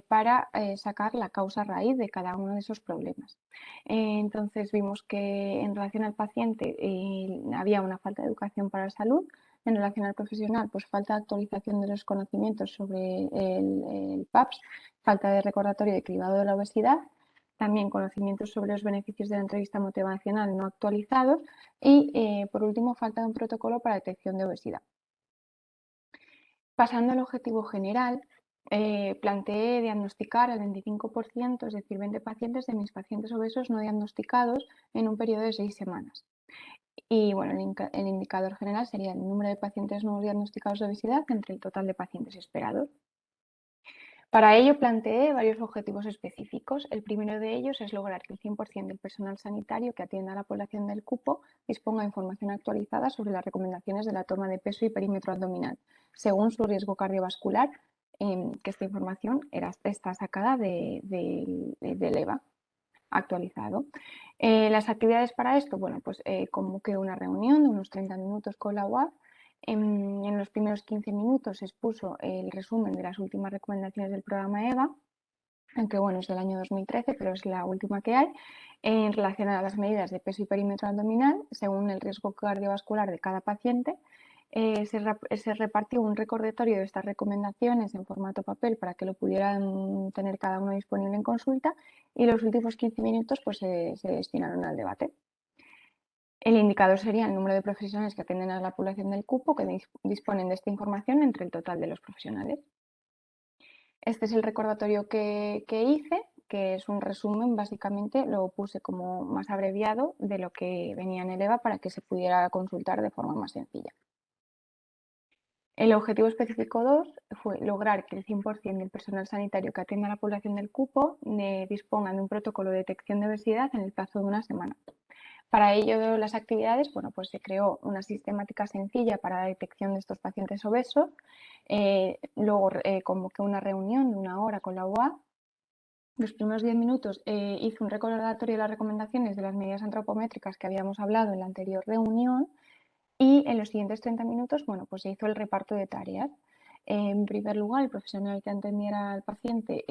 para sacar la causa raíz de cada uno de esos problemas. Entonces vimos que en relación al paciente había una falta de educación para la salud. En relación al profesional, pues falta de actualización de los conocimientos sobre el PAPS, falta de recordatorio de cribado de la obesidad, también conocimientos sobre los beneficios de la entrevista motivacional no actualizados y, por último, falta de un protocolo para detección de obesidad. Pasando al objetivo general, planteé diagnosticar al 25%, es decir, 20 pacientes de mis pacientes obesos no diagnosticados en un periodo de 6 semanas. Y bueno, el indicador general sería el número de pacientes no diagnosticados de obesidad entre el total de pacientes esperados. Para ello planteé varios objetivos específicos. El primero de ellos es lograr que el 100% del personal sanitario que atienda a la población del cupo disponga de información actualizada sobre las recomendaciones de la toma de peso y perímetro abdominal, según su riesgo cardiovascular, que esta información está sacada del EVA actualizado. Las actividades para esto, bueno, pues convoqué una reunión de unos 30 minutos con la UAF. En los primeros 15 minutos expuso el resumen de las últimas recomendaciones del programa EVA. aunque bueno, es del año 2013, pero es la última que hay, en relación a las medidas de peso y perímetro abdominal, según el riesgo cardiovascular de cada paciente. Se repartió un recordatorio de estas recomendaciones en formato papel para que lo pudieran tener cada uno disponible en consulta, y los últimos 15 minutos pues, se destinaron al debate. El indicador sería el número de profesionales que atienden a la población del cupo que disponen de esta información entre el total de los profesionales. Este es el recordatorio que hice, que es un resumen, básicamente lo puse como más abreviado de lo que venía en el EVA para que se pudiera consultar de forma más sencilla. El objetivo específico 2 fue lograr que el 100% del personal sanitario que atienda a la población del cupo disponga de un protocolo de detección de obesidad en el plazo de una semana. Para ello, las actividades, bueno, pues se creó una sistemática sencilla para la detección de estos pacientes obesos, luego convoqué una reunión de 1 hora con la UA. Los primeros 10 minutos hice un recordatorio de las recomendaciones de las medidas antropométricas que habíamos hablado en la anterior reunión, y en los siguientes 30 minutos, bueno, pues se hizo el reparto de tareas. En primer lugar, el profesional que atendiera al paciente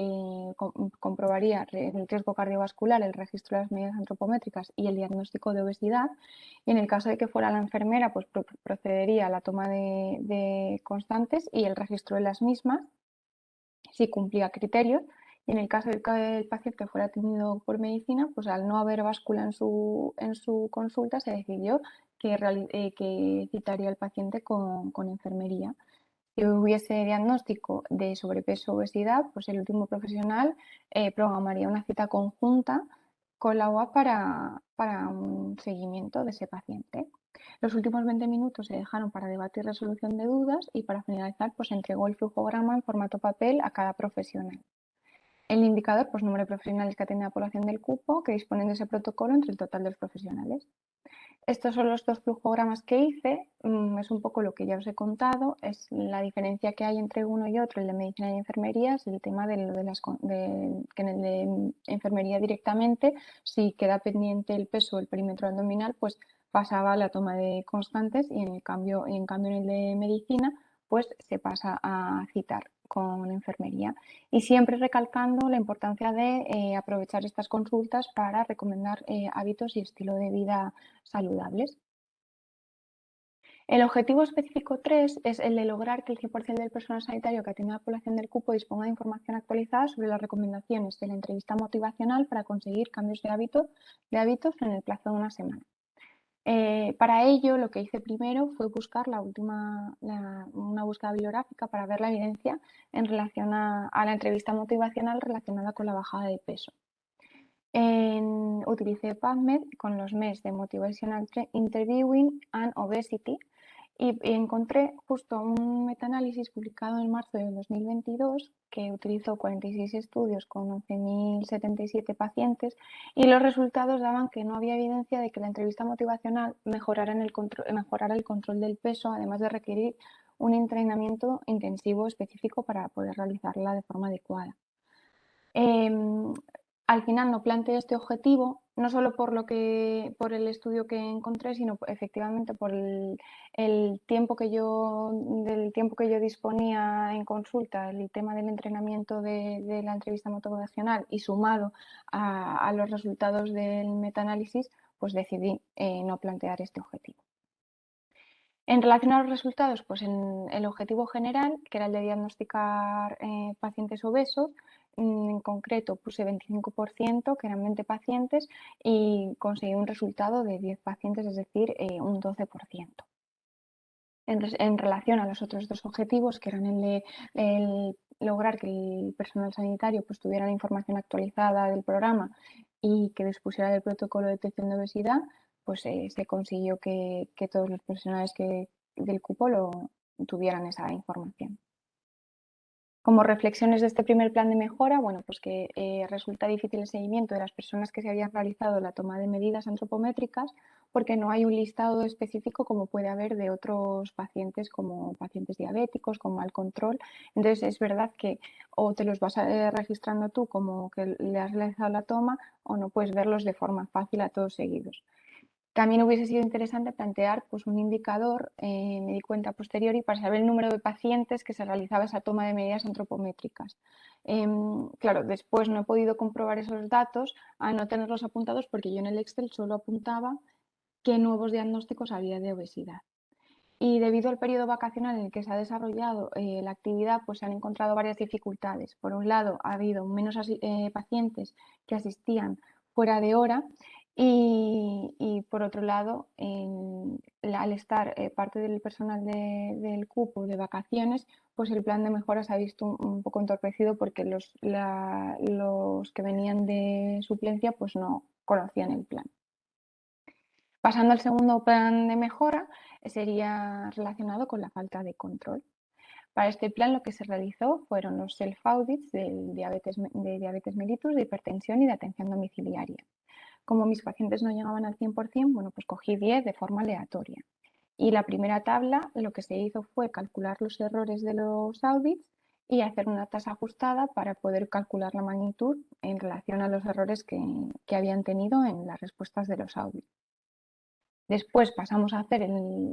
comprobaría el riesgo cardiovascular, el registro de las medidas antropométricas y el diagnóstico de obesidad. Y en el caso de que fuera la enfermera, pues procedería a la toma de constantes y el registro de las mismas, si cumplía criterios. Y en el caso de que el paciente fuera atendido por medicina, pues al no haber báscula en su consulta, se decidió que citaría al paciente con enfermería. Si hubiese diagnóstico de sobrepeso o obesidad, pues el último profesional programaría una cita conjunta con la UA para un seguimiento de ese paciente. Los últimos 20 minutos se dejaron para debate y resolución de dudas, y para finalizar pues se entregó el flujograma en formato papel a cada profesional. El indicador, pues número de profesionales que atiende la población del cupo que disponen de ese protocolo entre el total de los profesionales. Estos son los 2 flujogramas que hice, es un poco lo que ya os he contado, es la diferencia que hay entre uno y otro, el de medicina y enfermería, es el tema que en el de enfermería directamente, si queda pendiente el peso o el perímetro abdominal, pues pasaba a la toma de constantes, y en cambio en el de medicina, pues se pasa a citar con enfermería, y siempre recalcando la importancia de aprovechar estas consultas para recomendar hábitos y estilo de vida saludables. El objetivo específico 3 es el de lograr que el 100% del personal sanitario que atiende a la población del cupo disponga de información actualizada sobre las recomendaciones de la entrevista motivacional para conseguir cambios de hábitos en el plazo de una semana. Para ello, lo que hice primero fue buscar una búsqueda bibliográfica para ver la evidencia en relación a la entrevista motivacional relacionada con la bajada de peso. Utilicé PubMed con los MES de Motivational Interviewing and Obesity, y encontré justo un metaanálisis publicado en marzo de 2022 que utilizó 46 estudios con 11.077 pacientes, y los resultados daban que no había evidencia de que la entrevista motivacional mejorara el control del peso, además de requerir un entrenamiento intensivo específico para poder realizarla de forma adecuada. Al final no planteé este objetivo, no solo por el estudio que encontré, sino efectivamente por el tiempo que yo disponía en consulta, el tema del entrenamiento de la entrevista motivacional, y sumado a los resultados del metaanálisis, pues decidí no plantear este objetivo. En relación a los resultados, pues en el objetivo general, que era el de diagnosticar pacientes obesos, en concreto puse 25%, que eran 20 pacientes, y conseguí un resultado de 10 pacientes, es decir, un 12%. En relación a los otros 2 objetivos, que eran el de lograr que el personal sanitario pues tuviera la información actualizada del programa y que dispusiera del protocolo de detección de obesidad, pues se consiguió que todos los profesionales del cupo tuvieran esa información. Como reflexiones de este primer plan de mejora, bueno, pues que resulta difícil el seguimiento de las personas que se habían realizado la toma de medidas antropométricas, porque no hay un listado específico como puede haber de otros pacientes, como pacientes diabéticos, con mal control. Entonces es verdad que o te los vas registrando tú como que le has realizado la toma, o no puedes verlos de forma fácil a todos seguidos. También hubiese sido interesante plantear pues, un indicador, me di cuenta a posteriori, para saber el número de pacientes que se realizaba esa toma de medidas antropométricas. Claro, después no he podido comprobar esos datos a no tenerlos apuntados porque yo en el Excel solo apuntaba qué nuevos diagnósticos había de obesidad. Y debido al periodo vacacional en el que se ha desarrollado la actividad, pues se han encontrado varias dificultades. Por un lado, ha habido menos pacientes que asistían fuera de hora y por otro lado, al estar parte del personal del cupo de vacaciones, pues el plan de mejora se ha visto un poco entorpecido porque los que venían de suplencia pues no conocían el plan. Pasando al segundo plan de mejora, sería relacionado con la falta de control. Para este plan lo que se realizó fueron los self-audits de diabetes mellitus, de hipertensión y de atención domiciliaria. Como mis pacientes no llegaban al 100%, bueno, pues cogí 10 de forma aleatoria. Y la primera tabla lo que se hizo fue calcular los errores de los audits y hacer una tasa ajustada para poder calcular la magnitud en relación a los errores que habían tenido en las respuestas de los audits. Después pasamos a hacer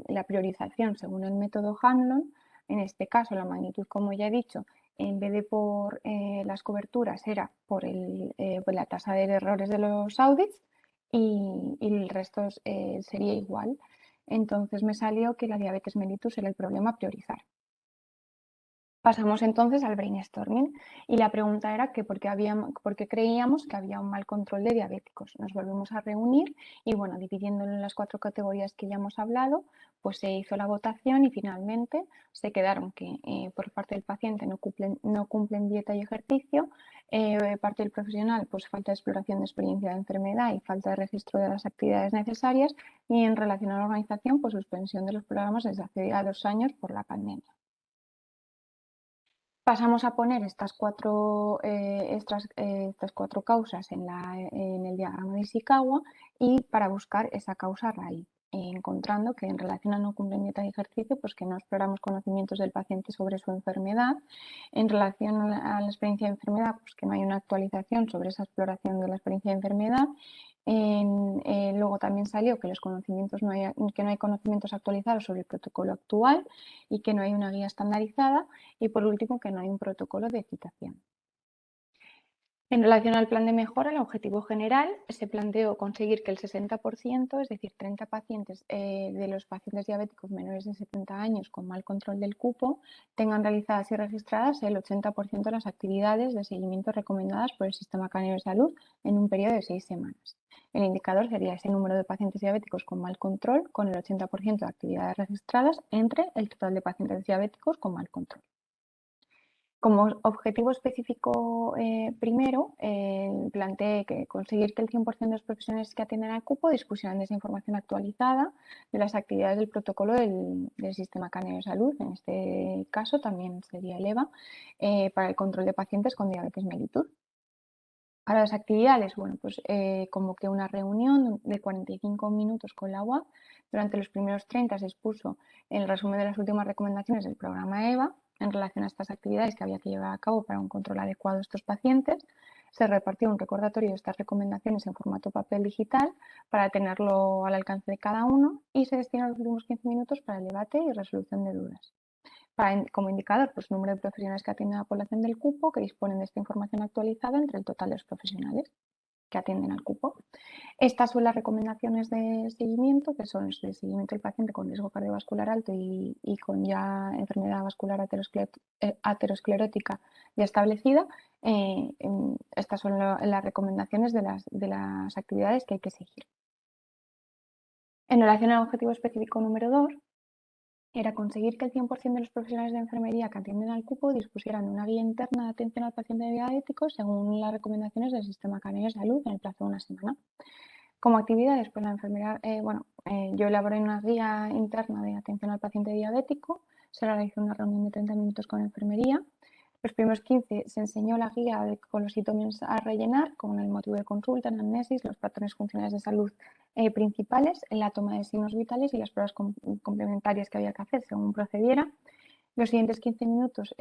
la priorización según el método Hanlon. En este caso, la magnitud, como ya he dicho, en vez de por las coberturas, era por la tasa de errores de los audits y el resto sería igual. Entonces me salió que la diabetes mellitus era el problema a priorizar. Pasamos entonces al brainstorming y la pregunta era que por qué creíamos que había un mal control de diabéticos. Nos volvimos a reunir y bueno, dividiéndolo en las 4 categorías que ya hemos hablado, pues se hizo la votación y finalmente se quedaron que por parte del paciente no cumplen dieta y ejercicio, parte del profesional pues falta de exploración de experiencia de enfermedad y falta de registro de las actividades necesarias y en relación a la organización pues suspensión de los programas desde hace ya 2 años por la pandemia. Pasamos a poner estas cuatro causas en el diagrama de Ishikawa y para buscar esa causa raíz, encontrando que en relación a no cumplir dieta y ejercicio, pues que no exploramos conocimientos del paciente sobre su enfermedad. En relación a la experiencia de enfermedad, pues que no hay una actualización sobre esa exploración de la experiencia de enfermedad. Luego también salió que que no hay conocimientos actualizados sobre el protocolo actual y que no hay una guía estandarizada y por último que no hay un protocolo de citación. En relación al plan de mejora, el objetivo general se planteó conseguir que el 60%, es decir, 30 pacientes de los pacientes diabéticos menores de 70 años con mal control del cupo, tengan realizadas y registradas el 80% de las actividades de seguimiento recomendadas por el Sistema Canario de Salud en un periodo de 6 semanas. El indicador sería ese número de pacientes diabéticos con mal control con el 80% de actividades registradas entre el total de pacientes diabéticos con mal control. Como objetivo específico primero, planteé que conseguir que el 100% de los profesionales que atienden al cupo dispusieran de esa información actualizada de las actividades del protocolo del Sistema Canario de Salud, en este caso también sería el EVA, para el control de pacientes con diabetes mellitus. Para las actividades, bueno, pues convoqué una reunión de 45 minutos con la UAP. Durante los primeros 30 se expuso el resumen de las últimas recomendaciones del programa EVA en relación a estas actividades que había que llevar a cabo para un control adecuado de estos pacientes. Se repartió un recordatorio de estas recomendaciones en formato papel digital para tenerlo al alcance de cada uno y se destinaron los últimos 15 minutos para el debate y resolución de dudas. Como indicador, pues número de profesionales que atienden a la población del cupo que disponen de esta información actualizada entre el total de los profesionales que atienden al cupo. Estas son las recomendaciones de seguimiento, que son el seguimiento del paciente con riesgo cardiovascular alto y con ya enfermedad vascular aterosclerótica ya establecida. Estas son las recomendaciones de las actividades que hay que seguir. En relación al objetivo específico número 2, era conseguir que el 100% de los profesionales de enfermería que atienden al cupo dispusieran de una guía interna de atención al paciente diabético según las recomendaciones del Sistema Canario de Salud en el plazo de una semana. Como actividades, pues la enfermera, yo elaboré una guía interna de atención al paciente diabético, se realizó una reunión de 30 minutos con enfermería. Los primeros 15 se enseñó la guía con los ítems a rellenar, con el motivo de consulta, anamnesis, los patrones funcionales de salud principales, la toma de signos vitales y las pruebas complementarias que había que hacer según procediera. Los siguientes 15 minutos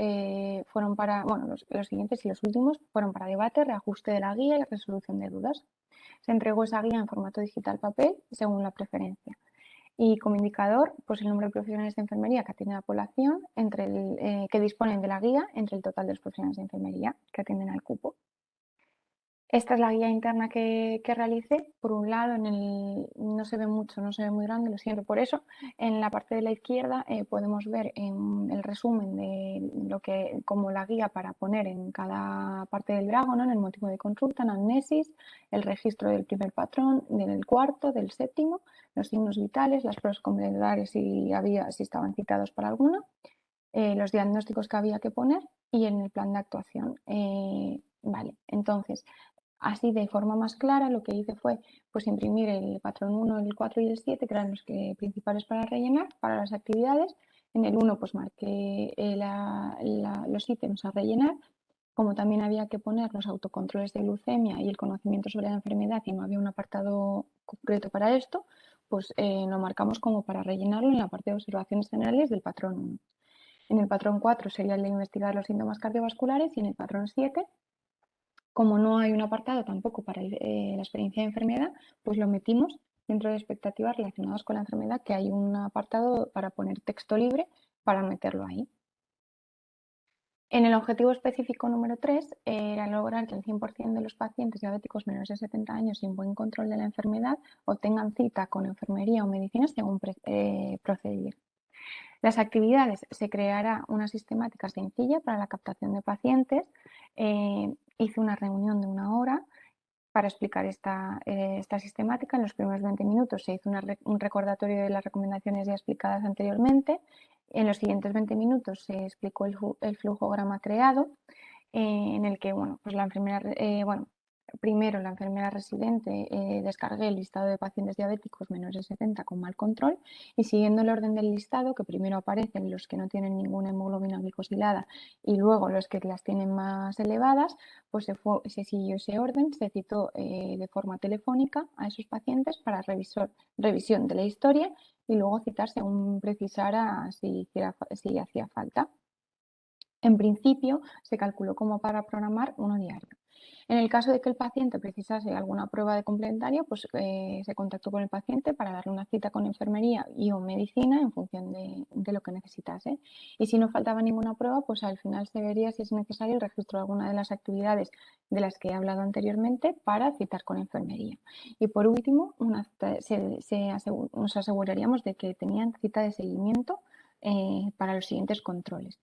fueron para, bueno, los siguientes y los últimos fueron para debate, reajuste de la guía y resolución de dudas. Se entregó esa guía en formato digital papel según la preferencia. Y como indicador, pues el número de profesionales de enfermería que atiende a la población que disponen de la guía entre el total de los profesionales de enfermería que atienden al cupo. Esta es la guía interna que realicé. Por un lado, no se ve mucho, no se ve muy grande, lo siento por eso. En la parte de la izquierda podemos ver el resumen de como la guía para poner en cada parte del Dragon, ¿no? En el motivo de consulta, anamnesis, el registro del primer patrón, del cuarto, del séptimo, los signos vitales, las pruebas complementarias si estaban citados para alguna, los diagnósticos que había que poner y en el plan de actuación. Vale, entonces, así de forma más clara lo que hice fue pues imprimir el patrón 1, el 4 y el 7, que eran los principales para rellenar, para las actividades. En el 1 pues marqué los ítems a rellenar. Como también había que poner los autocontroles de glucemia y el conocimiento sobre la enfermedad y no había un apartado concreto para esto, pues lo marcamos como para rellenarlo en la parte de observaciones generales del patrón 1. En el patrón 4 sería el de investigar los síntomas cardiovasculares y en el patrón 7, como no hay un apartado tampoco para la experiencia de enfermedad, pues lo metimos dentro de expectativas relacionadas con la enfermedad, que hay un apartado para poner texto libre para meterlo ahí. En el objetivo específico número 3 era lograr que el 100% de los pacientes diabéticos menores de 70 años sin buen control de la enfermedad obtengan cita con enfermería o medicina según proceder. Las actividades, se creará una sistemática sencilla para la captación de pacientes. Hice una reunión de 1 hora para explicar esta sistemática. En los primeros 20 minutos se hizo un recordatorio de las recomendaciones ya explicadas anteriormente. En los siguientes 20 minutos se explicó el flujograma creado, en el que, bueno, pues la enfermera, primero la enfermera residente descargué el listado de pacientes diabéticos menores de 70 con mal control y siguiendo el orden del listado, que primero aparecen los que no tienen ninguna hemoglobina glicosilada y luego los que las tienen más elevadas, pues se siguió ese orden, se citó de forma telefónica a esos pacientes para revisión de la historia y luego citar según precisara si hacía falta. En principio, se calculó como para programar uno diario. En el caso de que el paciente precisase alguna prueba de complementario, pues se contactó con el paciente para darle una cita con enfermería y o medicina en función de lo que necesitase. Y si no faltaba ninguna prueba, pues al final se vería si es necesario el registro de alguna de las actividades de las que he hablado anteriormente para citar con enfermería. Y por último, nos aseguraríamos de que tenían cita de seguimiento para los siguientes controles.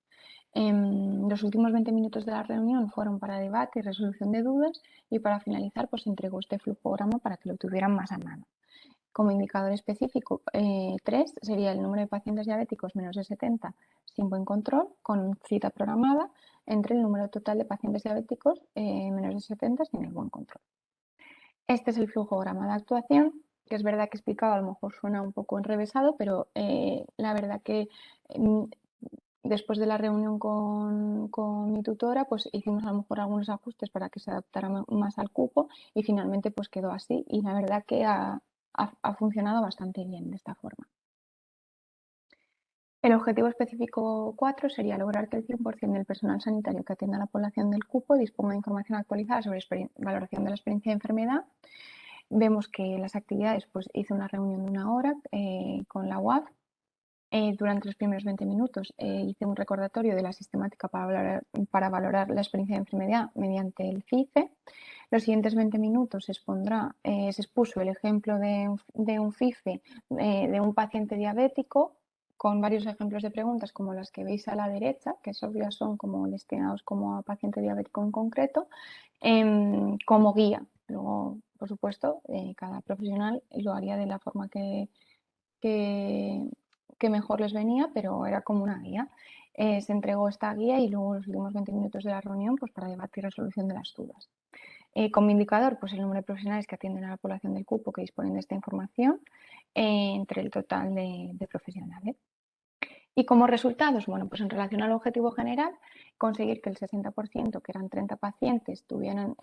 Los últimos 20 minutos de la reunión fueron para debate y resolución de dudas y para finalizar pues entregó este flujograma para que lo tuvieran más a mano. Como indicador específico 3 sería el número de pacientes diabéticos menos de 70 sin buen control con cita programada entre el número total de pacientes diabéticos menos de 70 sin el buen control. Este es el flujograma de actuación, que es verdad que explicado a lo mejor suena un poco enrevesado, pero la verdad que después de la reunión con mi tutora, pues hicimos a lo mejor algunos ajustes para que se adaptara más al cupo y finalmente pues quedó así y la verdad que ha funcionado bastante bien de esta forma. El objetivo específico 4 sería lograr que el 100% del personal sanitario que atienda a la población del cupo disponga de información actualizada sobre valoración de la experiencia de enfermedad. Vemos que las actividades, pues hice una reunión de 1 hora con la UAF. Durante los primeros 20 minutos hice un recordatorio de la sistemática para valorar la experiencia de enfermedad mediante el FIFE. Los siguientes 20 minutos se expuso el ejemplo de un FIFE de un paciente diabético con varios ejemplos de preguntas como las que veis a la derecha, que esos ya son como destinados como a paciente diabético en concreto, como guía. Luego, por supuesto, cada profesional lo haría de la forma que mejor les venía, pero era como una guía. Se entregó esta guía y luego los últimos 20 minutos de la reunión pues, para debate y resolución de las dudas. Como indicador, pues el número de profesionales que atienden a la población del cupo que disponen de esta información entre el total de profesionales. Y como resultados, bueno, pues en relación al objetivo general, conseguir que el 60%, que eran 30 pacientes, tuvieran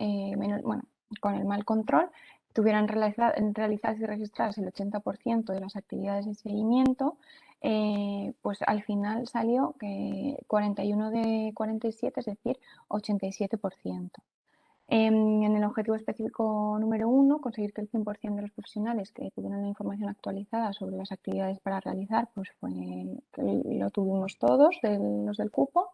con el mal control, tuvieran realizadas y registradas el 80% de las actividades de seguimiento, pues al final salió que 41 de 47, es decir, 87%. En el objetivo específico número 1, conseguir que el 100% de los profesionales que tuvieran la información actualizada sobre las actividades para realizar, pues lo tuvimos todos, los del cupo.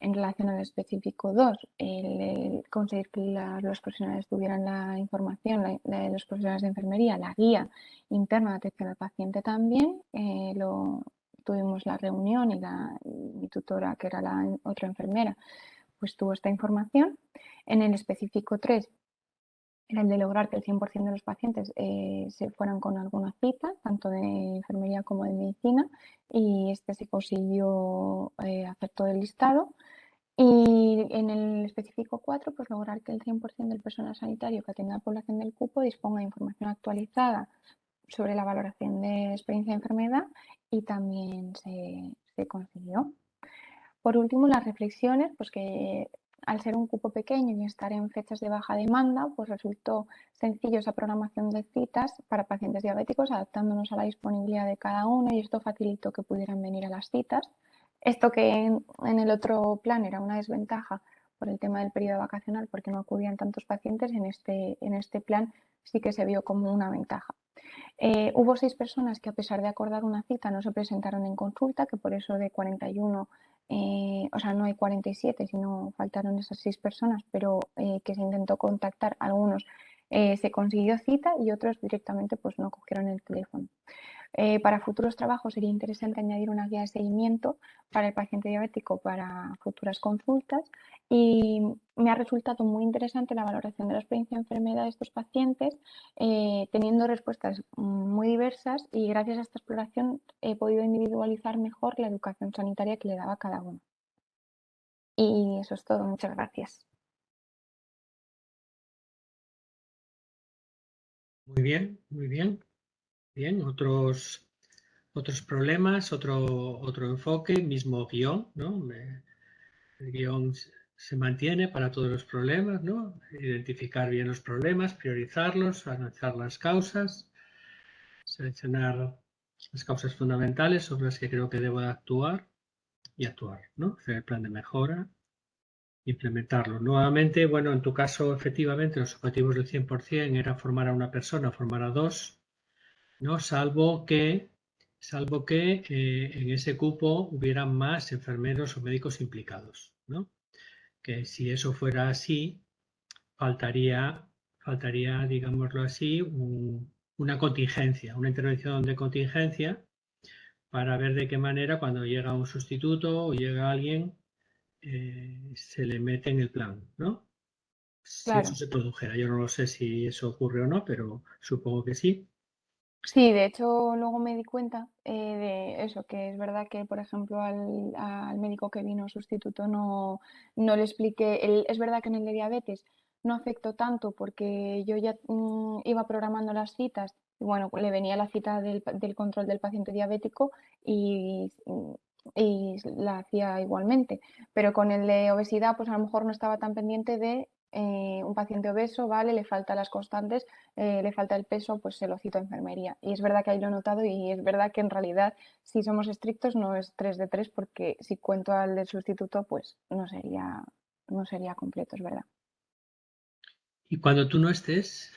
En relación al específico 2, el conseguir que los profesionales tuvieran la información, los profesionales de enfermería, la guía interna de atención al paciente también, tuvimos la reunión y mi tutora, que era la otra enfermera, pues tuvo esta información. En el específico 3, era el de lograr que el 100% de los pacientes se fueran con alguna cita, tanto de enfermería como de medicina, y se consiguió hacer todo el listado. Y en el específico 4, pues lograr que el 100% del personal sanitario que atienda a la población del cupo disponga de información actualizada sobre la valoración de experiencia de enfermedad, y también se consiguió. Por último, las reflexiones, pues que al ser un cupo pequeño y estar en fechas de baja demanda, pues resultó sencillo esa programación de citas para pacientes diabéticos, adaptándonos a la disponibilidad de cada uno, y esto facilitó que pudieran venir a las citas. Esto que en el otro plan era una desventaja por el tema del periodo vacacional, porque no acudían tantos pacientes, en este plan sí que se vio como una ventaja. Hubo 6 personas que, a pesar de acordar una cita, no se presentaron en consulta, que por eso de 41, o sea, no hay 47, sino faltaron esas 6 personas, pero que se intentó contactar. Algunos se consiguió cita y otros directamente pues no cogieron el teléfono. Para futuros trabajos sería interesante añadir una guía de seguimiento para el paciente diabético para futuras consultas, y me ha resultado muy interesante la valoración de la experiencia de enfermedad de estos pacientes, teniendo respuestas muy diversas, y gracias a esta exploración he podido individualizar mejor la educación sanitaria que le daba a cada uno. Y eso es todo. Muchas gracias. Muy bien, muy bien. Bien, otros problemas, otro enfoque, mismo guión, ¿no? El guión se mantiene para todos los problemas, ¿no? Identificar bien los problemas, priorizarlos, analizar las causas, seleccionar las causas fundamentales sobre las que creo que debo de actuar y actuar, ¿no? Hacer el plan de mejora, implementarlo. Nuevamente, bueno, en tu caso, efectivamente, los objetivos del 100% era formar a una persona, formar a 2, ¿no? Salvo que en ese cupo hubieran más enfermeros o médicos implicados, ¿no? Que si eso fuera así, faltaría, digámoslo así, una contingencia, una intervención de contingencia, para ver de qué manera, cuando llega un sustituto o llega alguien, se le mete en el plan, ¿no? Si Claro. eso se produjera. Yo no lo sé si eso ocurre o no, pero supongo que sí. Sí, de hecho luego me di cuenta de eso, que es verdad que, por ejemplo, al médico que vino sustituto no le expliqué. Es verdad que en el de diabetes no afectó tanto, porque yo ya iba programando las citas, y bueno, le venía la cita del control del paciente diabético y la hacía igualmente, pero con el de obesidad pues a lo mejor no estaba tan pendiente de un paciente obeso, vale, le faltan las constantes, le falta el peso, pues se lo cito a enfermería. Y es verdad que ahí lo he notado, y es verdad que en realidad, si somos estrictos, no es 3 de 3, porque si cuento al del sustituto, pues no sería completo, es verdad. Y cuando tú no estés,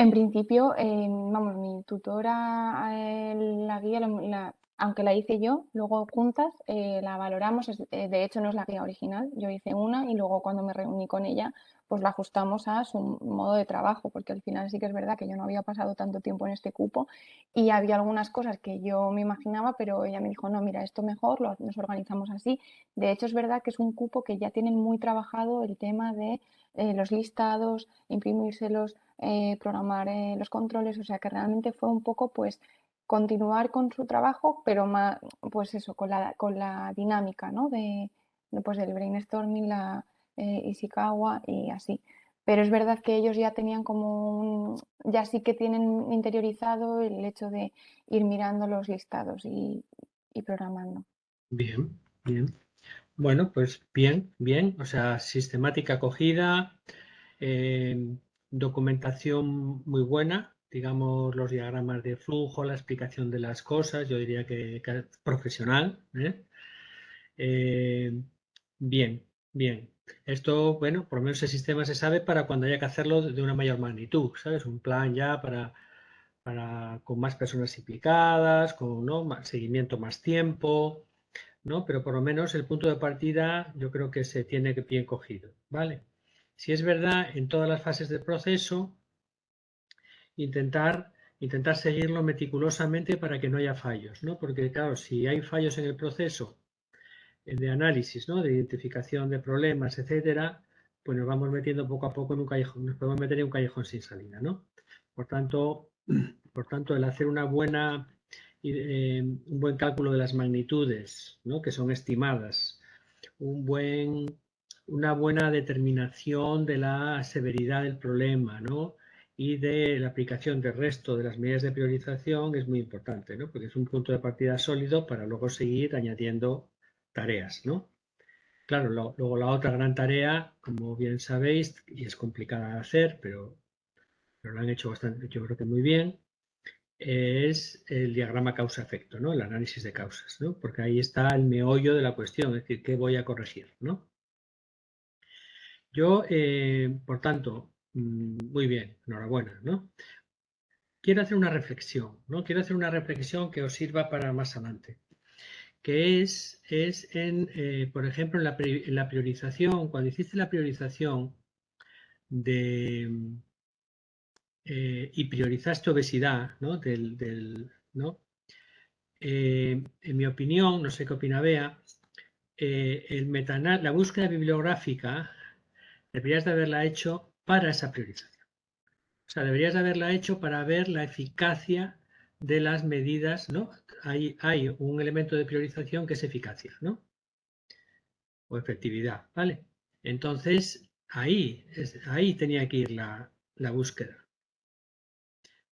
En principio, vamos, mi tutora, la guía, aunque la hice yo, luego juntas la valoramos. De hecho, no es la guía original, yo hice una y luego cuando me reuní con ella, pues la ajustamos a su modo de trabajo, porque al final sí que es verdad que yo no había pasado tanto tiempo en este cupo y había algunas cosas que yo me imaginaba, pero ella me dijo, no, mira, esto mejor, nos organizamos así. De hecho, es verdad que es un cupo que ya tienen muy trabajado el tema de los listados, imprimírselos, programar los controles, o sea que realmente fue un poco pues continuar con su trabajo, pero más, pues eso, con la dinámica, ¿no? Pues del brainstorming, la Ishikawa y así. Pero es verdad que ellos ya tenían ya sí que tienen interiorizado el hecho de ir mirando los listados y programando. bien, bien. Bueno, pues bien, bien. O sea, sistemática acogida, documentación muy buena, digamos, los diagramas de flujo, la explicación de las cosas, yo diría que profesional. Bien, bien. Esto, bueno, por lo menos el sistema se sabe para cuando haya que hacerlo de una mayor magnitud, ¿sabes? Un plan ya para con más personas implicadas, con, ¿no?, más seguimiento, más tiempo, ¿no? Pero por lo menos el punto de partida yo creo que se tiene bien cogido, ¿vale? Si es verdad, en todas las fases del proceso, intentar seguirlo meticulosamente para que no haya fallos, ¿no? Porque claro, si hay fallos en el proceso de análisis, ¿no?, de identificación de problemas, etcétera, pues nos vamos metiendo poco a poco en un callejón, nos podemos meter en un callejón sin salida, ¿no? Por tanto, el hacer un buen cálculo de las magnitudes, ¿no?, que son estimadas, una buena determinación de la severidad del problema, ¿no?, y de la aplicación del resto de las medidas de priorización es muy importante, ¿no?, porque es un punto de partida sólido para luego seguir añadiendo tareas, ¿no? Claro, luego la otra gran tarea, como bien sabéis, y es complicada de hacer, pero lo han hecho bastante, yo creo que muy bien, es el diagrama causa-efecto, ¿no?, el análisis de causas, ¿no?, porque ahí está el meollo de la cuestión, es decir, ¿qué voy a corregir?, ¿no? Yo, por tanto, muy bien, enhorabuena, ¿no? Quiero hacer una reflexión, ¿no? Quiero hacer una reflexión que os sirva para más adelante, que es por ejemplo, en la priorización, cuando hiciste la priorización y priorizaste obesidad, ¿no?, ¿no? En mi opinión, no sé qué opina Bea, la búsqueda bibliográfica deberías de haberla hecho para esa priorización. O sea, deberías de haberla hecho para ver la eficacia de las medidas, ¿no? Hay un elemento de priorización que es eficacia, ¿no? O efectividad, ¿vale? Entonces, ahí tenía que ir la búsqueda.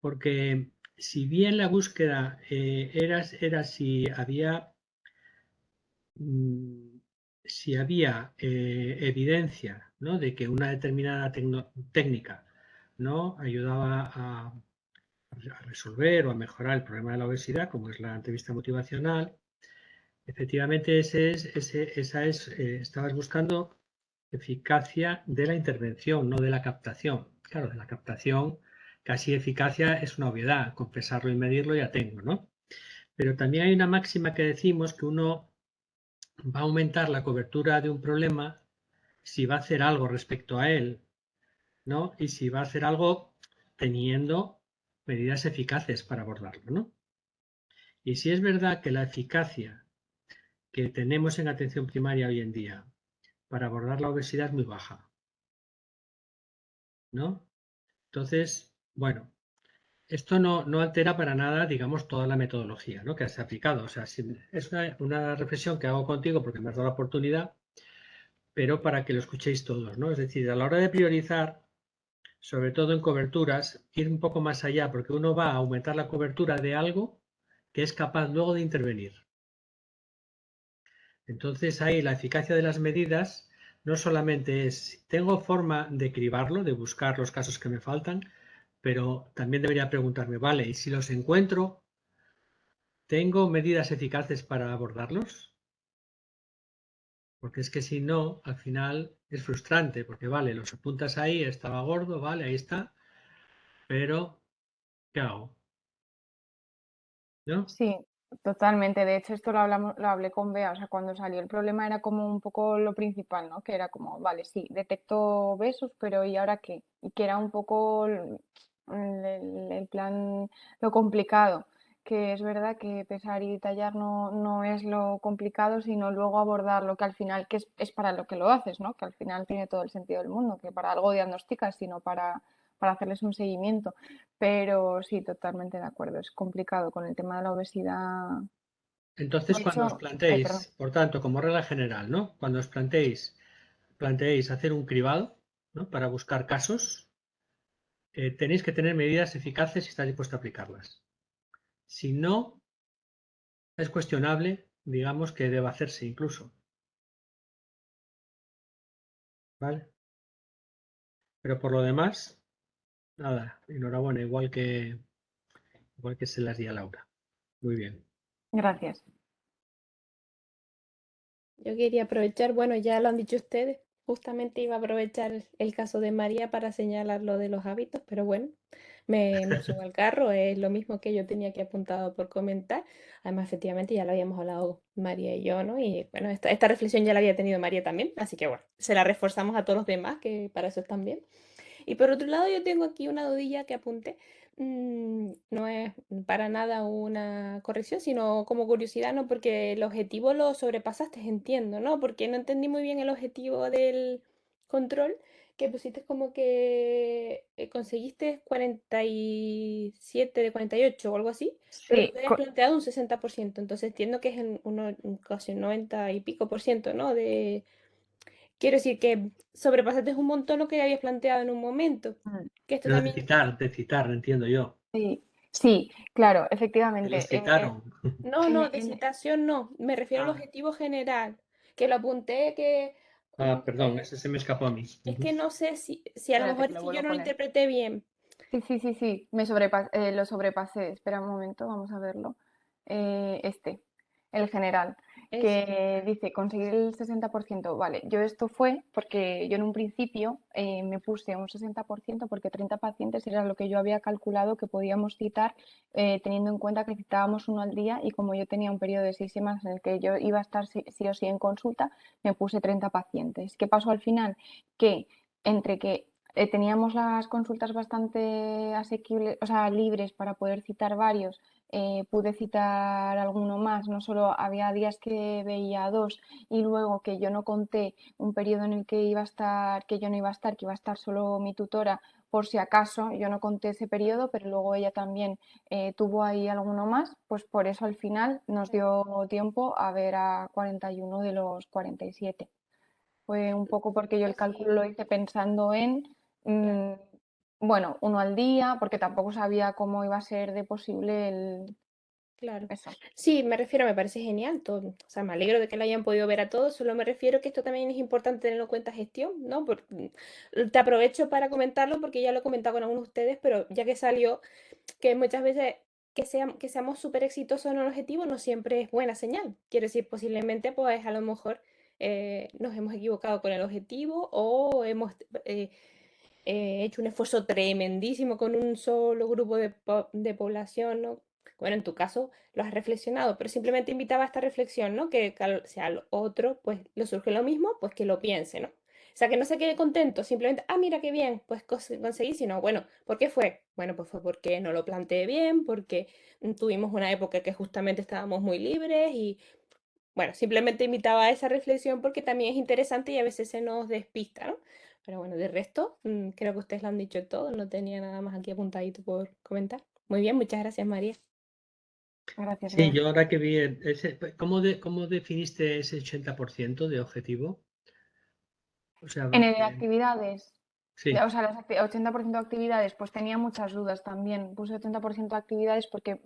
Porque si bien la búsqueda era si había evidencia, ¿no?, de que una determinada técnica, ¿no?, ayudaba a resolver o a mejorar el problema de la obesidad, como es la entrevista motivacional, efectivamente estabas buscando eficacia de la intervención, no de la captación. Claro, de la captación, casi eficacia es una obviedad, con pesarlo y medirlo ya tengo, ¿no? Pero también hay una máxima que decimos que uno va a aumentar la cobertura de un problema si va a hacer algo respecto a él, ¿no? Y si va a hacer algo teniendo medidas eficaces para abordarlo, ¿no? Y si es verdad que la eficacia que tenemos en atención primaria hoy en día para abordar la obesidad es muy baja, ¿no? Entonces, bueno, esto no altera para nada, digamos, toda la metodología, ¿no?, que has aplicado. O sea, es una reflexión que hago contigo porque me has dado la oportunidad, pero para que lo escuchéis todos, ¿no? Es decir, a la hora de priorizar, sobre todo en coberturas, ir un poco más allá, porque uno va a aumentar la cobertura de algo que es capaz luego de intervenir. Entonces ahí la eficacia de las medidas no solamente es, tengo forma de cribarlo, de buscar los casos que me faltan, pero también debería preguntarme, vale, y si los encuentro, ¿tengo medidas eficaces para abordarlos? Porque es que si no, al final es frustrante, porque vale, los apuntas ahí, estaba gordo, vale, ahí está, pero ¿qué hago? ¿No? Sí, totalmente. De hecho, esto lo hablé con Bea, o sea, cuando salió el problema era como un poco lo principal, ¿no? Que era como, vale, sí, detecto obesos, pero ¿y ahora qué? Y que era un poco el plan, lo complicado, que es verdad que pesar y tallar no es lo complicado, sino luego abordarlo, que al final, que es para lo que lo haces, ¿no? Que al final tiene todo el sentido del mundo, que para algo diagnosticas, sino para hacerles un seguimiento. Pero sí, totalmente de acuerdo. Es complicado con el tema de la obesidad. Entonces, De cuando os hecho, ay, perdón. planteéis, por tanto, como regla general, ¿no? Cuando os planteéis hacer un cribado, ¿no?, para buscar casos, tenéis que tener medidas eficaces y estar dispuesto a aplicarlas. Si no, es cuestionable, digamos, que deba hacerse incluso. ¿Vale? Pero por lo demás, Nada, enhorabuena, igual que se las di a Laura. Muy bien. Gracias. Yo quería aprovechar, bueno, ya lo han dicho ustedes, justamente iba a aprovechar el caso de María para señalar lo de los hábitos, pero bueno, me subo al carro, es lo mismo que yo tenía que apuntado por comentar. Además, efectivamente, ya lo habíamos hablado María y yo, ¿no? Y bueno, esta reflexión ya la había tenido María también, así que bueno, se la reforzamos a todos los demás, que para eso están bien. Y por otro lado, yo tengo aquí una dudilla que apunté. No es para nada una corrección, sino como curiosidad, ¿no? Porque el objetivo lo sobrepasaste, entiendo, ¿no? Porque no entendí muy bien el objetivo del control, que pusiste como que conseguiste 47 de 48 o algo así, pero tú Sí, te habías planteado un 60%, entonces entiendo que es en casi un 90 y pico por ciento, ¿no? Quiero decir que sobrepasaste un montón lo que habías planteado en un momento. Que esto Pero también. de citar, entiendo yo. sí, sí, claro, Que les efectivamente. citaron. No, En- no, de en- citación no. Me refiero al Ah, objetivo general. Que lo apunté que. perdón, ese se me escapó a mí. Es que no sé si a lo Espérate, mejor que es lo que yo vuelvo a no lo poner. interpreté bien. Sí, sí, sí, sí, lo sobrepasé. Espera un momento, vamos a verlo. El general, Eso. que dice conseguir el 60%. Vale, yo esto fue porque yo en un principio me puse un 60% porque 30 pacientes era lo que yo había calculado que podíamos citar, teniendo en cuenta que citábamos uno al día y como yo tenía un periodo de 6 semanas en el que yo iba a estar sí o sí en consulta, me puse 30 pacientes. ¿Qué pasó al final? Que entre que teníamos las consultas bastante asequibles, o sea, libres para poder citar varios. Pude citar alguno más, no solo había días que veía dos y luego que yo no conté un periodo en el que iba a estar, que yo no iba a estar, que iba a estar solo mi tutora por si acaso, yo no conté ese periodo, pero luego ella también tuvo ahí alguno más, pues por eso al final nos dio tiempo a ver a 41 de los 47. Fue un poco porque yo el Sí, cálculo lo hice pensando en, claro. mm, bueno, uno al día, porque tampoco sabía cómo iba a ser de posible el... Claro. Eso. Sí, me refiero, me parece genial todo. O sea, me alegro de que lo hayan podido ver a todos. Solo me refiero que esto también es importante tenerlo en cuenta gestión, ¿no? Te aprovecho para comentarlo porque ya lo he comentado con algunos de ustedes, pero ya que salió, que muchas veces que seamos súper exitosos en un objetivo no siempre es buena señal. Quiero decir, posiblemente, pues a lo mejor nos hemos equivocado con el objetivo o hemos eh, hecho un esfuerzo tremendísimo con un solo grupo de población, ¿no? Bueno, en tu caso lo has reflexionado, pero simplemente invitaba a esta reflexión, ¿no? Si al otro, pues, le surge lo mismo, pues que lo piense, ¿no? O sea, que no se quede contento, simplemente, mira qué bien, pues conseguí, sino, bueno, ¿por qué fue? Bueno, pues fue porque no lo planteé bien, porque tuvimos una época que justamente estábamos muy libres y, bueno, simplemente invitaba a esa reflexión porque también es interesante y a veces se nos despista, ¿no? Pero bueno, de resto, creo que ustedes lo han dicho todo, no tenía nada más aquí apuntadito por comentar. Muy bien, muchas gracias, María. Gracias, Sí, yo gracias. ahora que vi, ¿cómo definiste ese 80% de objetivo? O sea, En el de actividades, sí, o sea, 80% de actividades, pues tenía muchas dudas también. Puse 80% de actividades porque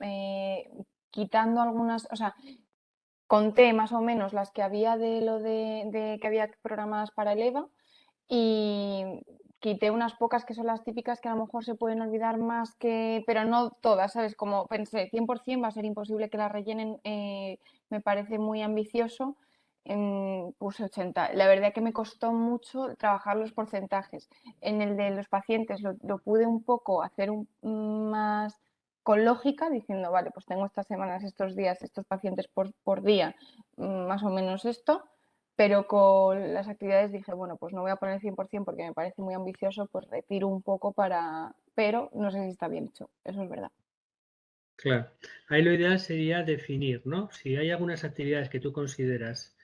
quitando algunas, o sea, conté más o menos las que había de lo de que había programadas para el EVA y quité unas pocas que son las típicas que a lo mejor se pueden olvidar más que, pero no todas, ¿sabes? Como pensé, 100% va a ser imposible que las rellenen, me parece muy ambicioso, puse 80. La verdad que me costó mucho trabajar los porcentajes. En el de los pacientes lo pude un poco hacer más con lógica, diciendo, vale, pues tengo estas semanas, estos días, estos pacientes por día, más o menos esto, pero con las actividades dije, bueno, pues no voy a poner el 100% porque me parece muy ambicioso, pues retiro un poco para... Pero no sé si está bien hecho, eso es verdad. claro. Ahí lo ideal sería definir, ¿no? Si hay algunas actividades que tú consideras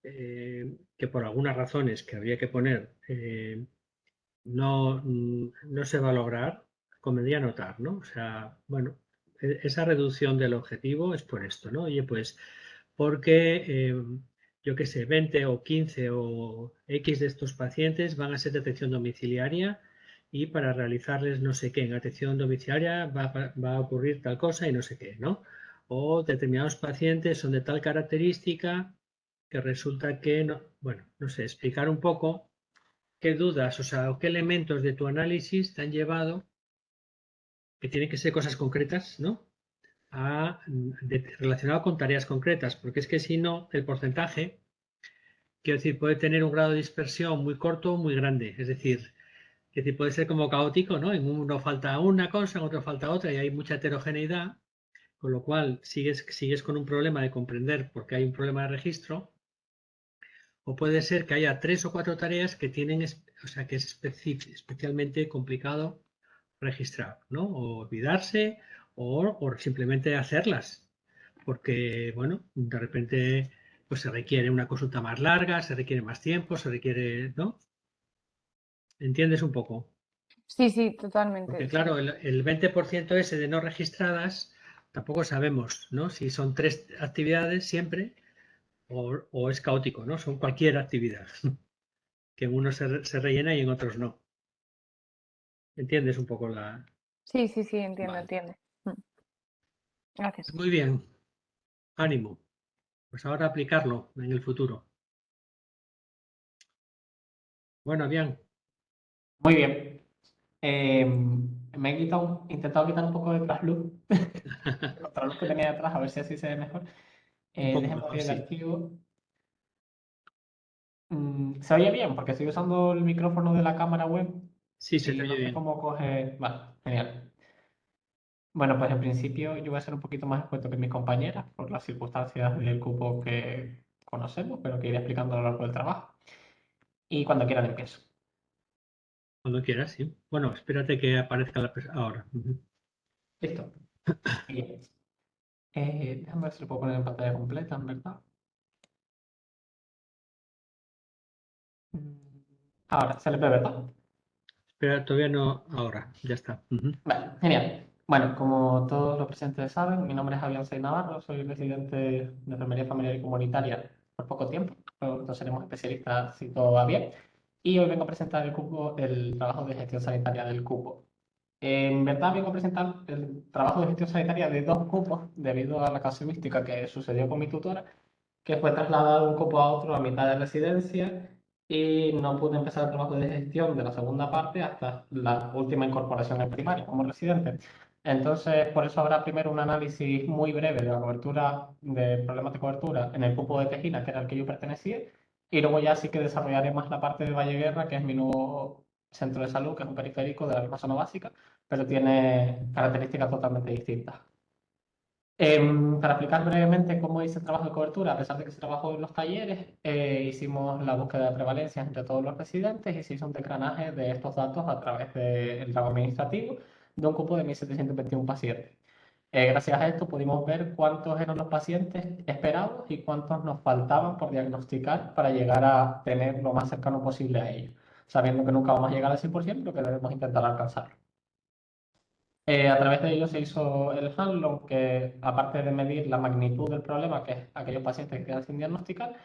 que por algunas razones que habría que poner no se va a lograr, convendría anotar, ¿no? O sea, bueno, esa reducción del objetivo es por esto, ¿no? Oye, pues porque, yo qué sé, 20 o 15 o X de estos pacientes van a ser de atención domiciliaria y para realizarles no sé qué, en atención domiciliaria va a ocurrir tal cosa y no sé qué, ¿no? O determinados pacientes son de tal característica que resulta que, no, bueno, no sé, explicar un poco qué dudas, o sea, o qué elementos de tu análisis te han llevado, que tienen que ser cosas concretas, ¿no? Relacionado con tareas concretas, porque es que si no, el porcentaje, quiero decir, puede tener un grado de dispersión muy corto o muy grande. Es decir, puede ser como caótico, ¿no? En uno falta una cosa, en otro falta otra y hay mucha heterogeneidad, con lo cual sigues con un problema de comprender por qué hay un problema de registro. O puede ser que haya 3 o 4 tareas que tienen, o sea, que es especialmente complicado registrar, ¿no? O olvidarse o simplemente hacerlas. Porque, bueno, de repente pues se requiere una consulta más larga, se requiere más tiempo, se requiere, ¿no? ¿Entiendes un poco? Sí, sí, totalmente. Porque Sí. claro, el 20% ese de no registradas, tampoco sabemos, ¿no? Si son 3 actividades siempre o es caótico, ¿no? Son cualquier actividad, que en unos se rellena y en otros no. ¿Entiendes un poco la...? Sí, sí, sí, entiendo, Vale. entiendo. Gracias. Muy bien, ánimo. Pues ahora aplicarlo en el futuro. Bueno, bien. Muy bien. Me he intentado quitar un poco de trasluz, el contraluz que tenía detrás, a ver si así se ve mejor. Un poco Déjenme mejor, abrir el sí. archivo. ¿Se oye bien? Porque estoy usando el micrófono de la cámara web Sí, se te y oye no sé bien. cómo coge. Vale, genial. Bueno, pues en principio yo voy a ser un poquito más escueto que mis compañeras por las circunstancias del cupo que conocemos, pero que iré explicando a lo largo del trabajo. Y cuando quieran empiezo. Cuando quieras, sí. Bueno, espérate que aparezca la persona ahora. Ujú. Listo. Bien. Déjame ver si lo puedo poner en pantalla completa, en verdad. Ahora, se le ve, ¿verdad? Espera, todavía no, ahora, ya está. Ujú. Vale, genial. Bueno, como todos los presentes saben, mi nombre es Javier Sey Navarro, soy residente de enfermería familiar y comunitaria por poco tiempo, pronto seremos especialistas si todo va bien, y hoy vengo a presentar el cupo, el trabajo de gestión sanitaria del cupo. En verdad vengo a presentar el trabajo de gestión sanitaria de 2 cupos debido a la casuística que sucedió con mi tutora, que fue trasladado de un cupo a otro a mitad de residencia y no pude empezar el trabajo de gestión de la segunda parte hasta la última incorporación en primaria como residente. Entonces, por eso habrá primero un análisis muy breve de la cobertura, de problemas de cobertura en el cupo de Tejina, que era el que yo pertenecía, y luego ya sí que desarrollaré más la parte de Valle Guerra, que es mi nuevo centro de salud, que es un periférico de la misma zona básica, pero tiene características totalmente distintas. Para explicar brevemente cómo hice el trabajo de cobertura, a pesar de que se trabajó en los talleres, hicimos la búsqueda de prevalencia entre todos los residentes y se hizo un decranaje de estos datos a través del trabajo administrativo de un cupo de 1.721 pacientes. Gracias a esto pudimos ver cuántos eran los pacientes esperados y cuántos nos faltaban por diagnosticar para llegar a tener lo más cercano posible a ellos, sabiendo que nunca vamos a llegar al 100%, pero que debemos intentar alcanzarlo. A través de ello se hizo el handlong, que aparte de medir la magnitud del problema, que es aquellos pacientes que quedan sin diagnosticar,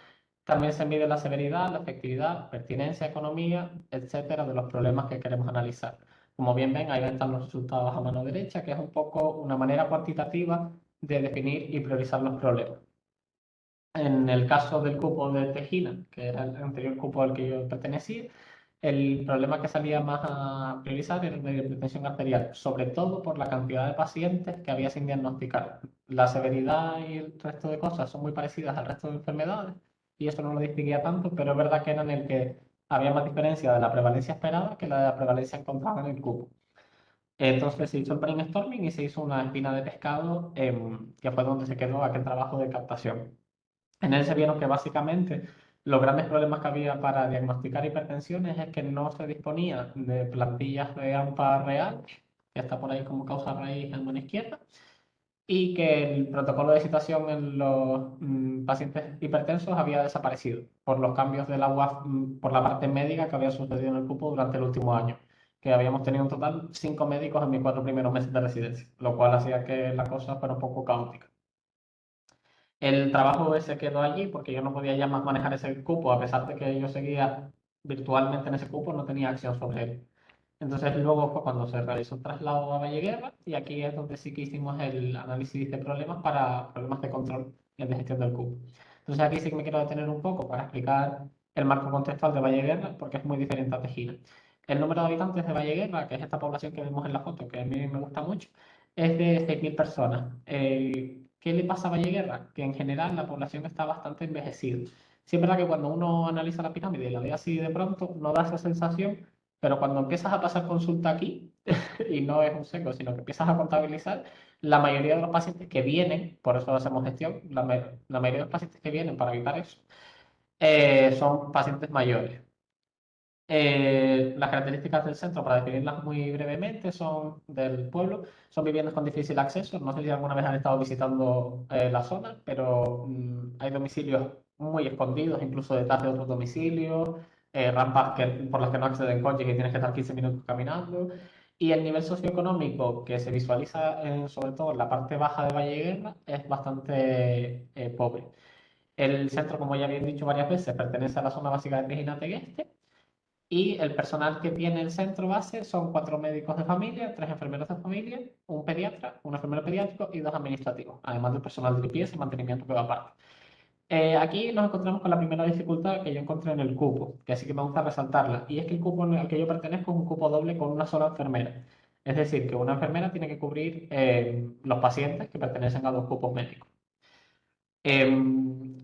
también se mide la severidad, la efectividad, pertinencia, economía, etcétera, de los problemas que queremos analizar. Como bien ven, ahí están los resultados a mano derecha, que es un poco una manera cuantitativa de definir y priorizar los problemas. En el caso del cupo de Tejina, que era el anterior cupo al que yo pertenecía, el problema que salía más a priorizar era el de hipertensión arterial, sobre todo por la cantidad de pacientes que había sin diagnosticar. La severidad y el resto de cosas son muy parecidas al resto de enfermedades y eso no lo distinguía tanto, pero es verdad que era en el que había más diferencia de la prevalencia esperada que la de la prevalencia encontrada en el cupo. Entonces se hizo el brainstorming y se hizo una espina de pescado, que fue donde se quedó aquel trabajo de captación. En él se vieron que básicamente los grandes problemas que había para diagnosticar hipertensiones es que no se disponía de plantillas de AMPA real, que está por ahí como causa raíz en mano izquierda, y que el protocolo de citación en los pacientes hipertensos había desaparecido por los cambios de la UAF, por la parte médica que había sucedido en el cupo durante el último año, que habíamos tenido en total 5 médicos en mis 4 primeros meses de residencia, lo cual hacía que la cosa fuera un poco caótica. El trabajo se quedó allí porque yo no podía ya más manejar ese cupo, a pesar de que yo seguía virtualmente en ese cupo, no tenía acción sobre él. Entonces luego fue cuando se realizó el traslado a Valle Guerra y aquí es donde sí que hicimos el análisis de problemas para problemas de control y de gestión del cupo. Entonces aquí sí que me quiero detener un poco para explicar el marco contextual de Valleguerra, porque es muy diferente a Tejina. El número de habitantes de Valleguerra, que es esta población que vemos en la foto, que a mí me gusta mucho, es de 6.000 personas. ¿Qué le pasa a Valleguerra? Que en general la población está bastante envejecida. Sí es verdad que cuando uno analiza la pirámide y la ve así de pronto, no da esa sensación, pero cuando empiezas a pasar consulta aquí, y no es un seco, sino que empiezas a contabilizar, la mayoría de los pacientes que vienen, por eso hacemos gestión, la mayoría de los pacientes que vienen para evitar eso, son pacientes mayores. Las características del centro, para definirlas muy brevemente, son del pueblo, son viviendas con difícil acceso. No sé si alguna vez han estado visitando la zona, pero hay domicilios muy escondidos, incluso detrás de otros domicilios, rampas por las que no acceden coches y que tienes que estar 15 minutos caminando. Y el nivel socioeconómico que se visualiza, sobre todo en la parte baja de Valleguerra, es bastante pobre. El centro, como ya habéis dicho varias veces, pertenece a la zona básica de Pejinategueste. Y el personal que tiene el centro base son 4 médicos de familia, 3 enfermeros de familia, un pediatra, un enfermero pediátrico y 2 administrativos, además del personal de limpieza y mantenimiento que va aparte. Aquí nos encontramos con la primera dificultad que yo encontré en el cupo, que así que me gusta resaltarla, y es que el cupo al que yo pertenezco es un cupo doble con una sola enfermera. Es decir, que una enfermera tiene que cubrir los pacientes que pertenecen a 2 cupos médicos. Em,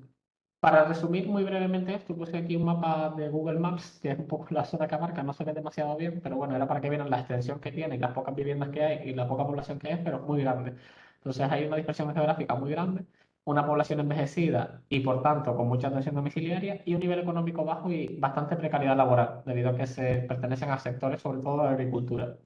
para resumir muy brevemente esto, puse aquí un mapa de Google Maps, que es un poco la zona que abarca, no se ve demasiado bien, pero bueno, era para que vieran la extensión que tiene y las pocas viviendas que hay y la poca población que es, pero es muy grande. Entonces hay una dispersión geográfica muy grande, una población envejecida y por tanto con mucha atención domiciliaria y un nivel económico bajo y bastante precariedad laboral, debido a que se pertenecen a sectores sobre todo de agricultura.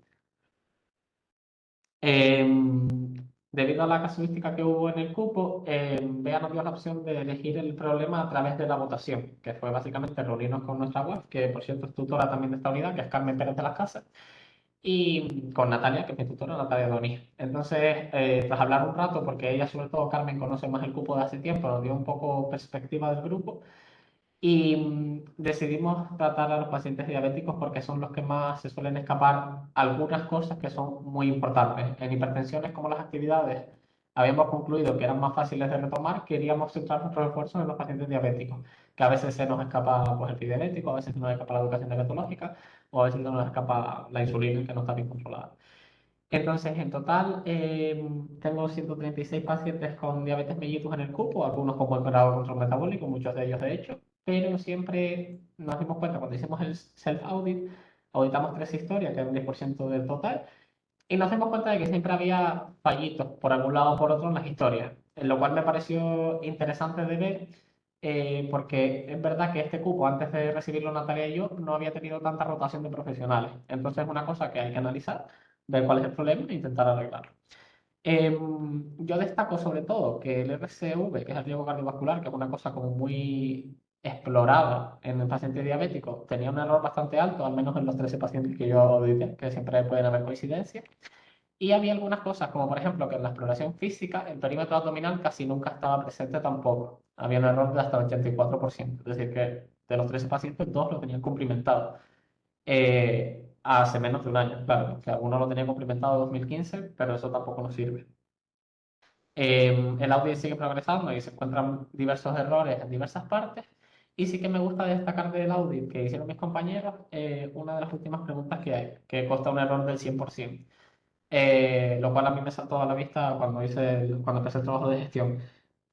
Debido a la casuística que hubo en el cupo, Bea nos dio la opción de elegir el problema a través de la votación, que fue básicamente reunirnos con nuestra web, que por cierto es tutora también de esta unidad, que es Carmen Pérez de las Casas, y con Natalia, que es mi tutora, Natalia Donís. Entonces, tras hablar un rato, porque ella, sobre todo Carmen, conoce más el cupo de hace tiempo, nos dio un poco perspectiva del grupo, y decidimos tratar a los pacientes diabéticos porque son los que más se suelen escapar algunas cosas que son muy importantes. En hipertensiones, como las actividades habíamos concluido que eran más fáciles de retomar, queríamos centrar nuestros esfuerzos en los pacientes diabéticos, que a veces se nos escapa pues, el diabético, a veces se nos escapa la educación diabetológica, o a veces se nos escapa la insulina que no está bien controlada. Entonces, en total, tengo 136 pacientes con diabetes mellitus en el cupo, algunos con buen grado de control metabólico, muchos de ellos de hecho, pero siempre nos dimos cuenta cuando hicimos el self-audit, auditamos 3 historias, que es un 10% del total, y nos dimos cuenta de que siempre había fallitos por algún lado o por otro en las historias, en lo cual me pareció interesante de ver, porque es verdad que este cupo, antes de recibirlo Natalia y yo, no había tenido tanta rotación de profesionales. Entonces es una cosa que hay que analizar, ver cuál es el problema e intentar arreglarlo. Yo destaco sobre todo que el RCV, que es el riesgo cardiovascular, que es una cosa como muy explorada en el paciente diabético, tenía un error bastante alto, al menos en los 13 pacientes que yo audité, que siempre pueden haber coincidencias. Y había algunas cosas, como por ejemplo que en la exploración física el perímetro abdominal casi nunca estaba presente tampoco. Había un error de hasta el 84%, es decir, que de los 13 pacientes, 2 lo tenían cumplimentado. Hace menos de un año, claro, que alguno lo tenía cumplimentado en 2015, pero eso tampoco nos sirve. El audio sigue progresando y se encuentran diversos errores en diversas partes. Y sí que me gusta destacar del audit que hicieron mis compañeros una de las últimas preguntas que hay, que consta un error del 100%. Lo cual a mí me saltó a la vista cuando empecé el trabajo de gestión.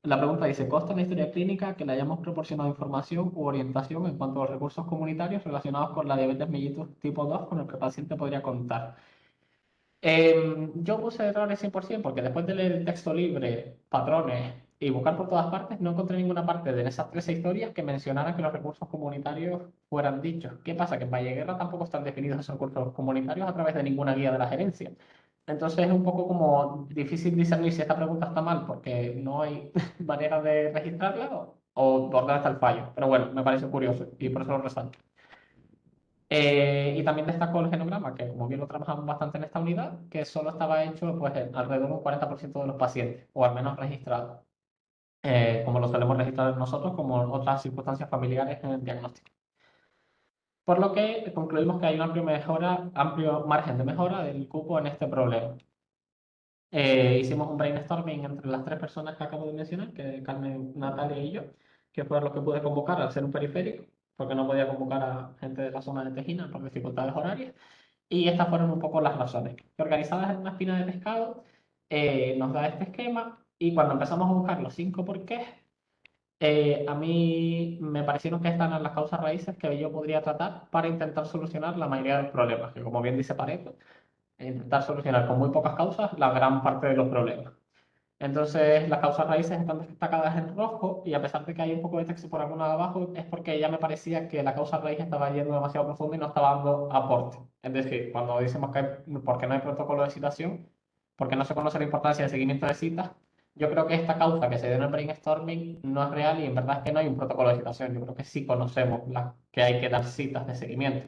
La pregunta dice, ¿consta en la historia clínica que le hayamos proporcionado información u orientación en cuanto a los recursos comunitarios relacionados con la diabetes mellitus tipo 2 con el que el paciente podría contar? Yo puse errores 100% porque después de leer el texto libre, patrones y buscar por todas partes, no encontré ninguna parte de esas 13 historias que mencionara que los recursos comunitarios fueran dichos. ¿Qué pasa? Que en Valleguerra tampoco están definidos esos recursos comunitarios a través de ninguna guía de la gerencia. Entonces es un poco como difícil discernir si esta pregunta está mal porque no hay manera de registrarla o por dónde está el fallo. Pero bueno, me parece curioso y por eso lo resalto. Y también destacó el genograma, que como bien lo trabajamos bastante en esta unidad, que solo estaba hecho pues, alrededor de un 40% de los pacientes, o al menos registrados, como lo solemos registrar nosotros, como en otras circunstancias familiares en el diagnóstico. Por lo que concluimos que hay un amplio margen de mejora del cupo en este problema. Hicimos un brainstorming entre las 3 personas que acabo de mencionar, que Carmen, Natalia y yo, que fueron los que pude convocar al ser un periférico, porque no podía convocar a gente de la zona de Tejina por dificultades horarias. Y estas fueron un poco las razones. Que organizadas en una espina de pescado nos da este esquema, y cuando empezamos a buscar los 5 porqués, a mí me parecieron que estas eran las causas raíces que yo podría tratar para intentar solucionar la mayoría de los problemas, que como bien dice Pareto, intentar solucionar con muy pocas causas la gran parte de los problemas. Entonces, las causas raíces están destacadas en rojo, y a pesar de que hay un poco de texto por alguna de abajo, es porque ya me parecía que la causa raíz estaba yendo demasiado profundo y no estaba dando aporte. Es decir, cuando decimos que porque no hay protocolo de citación, porque no se conoce la importancia del seguimiento de citas, yo creo que esta causa que se dio en el brainstorming no es real, y en verdad es que no hay un protocolo de citación. Yo creo que sí conocemos que hay que dar citas de seguimiento.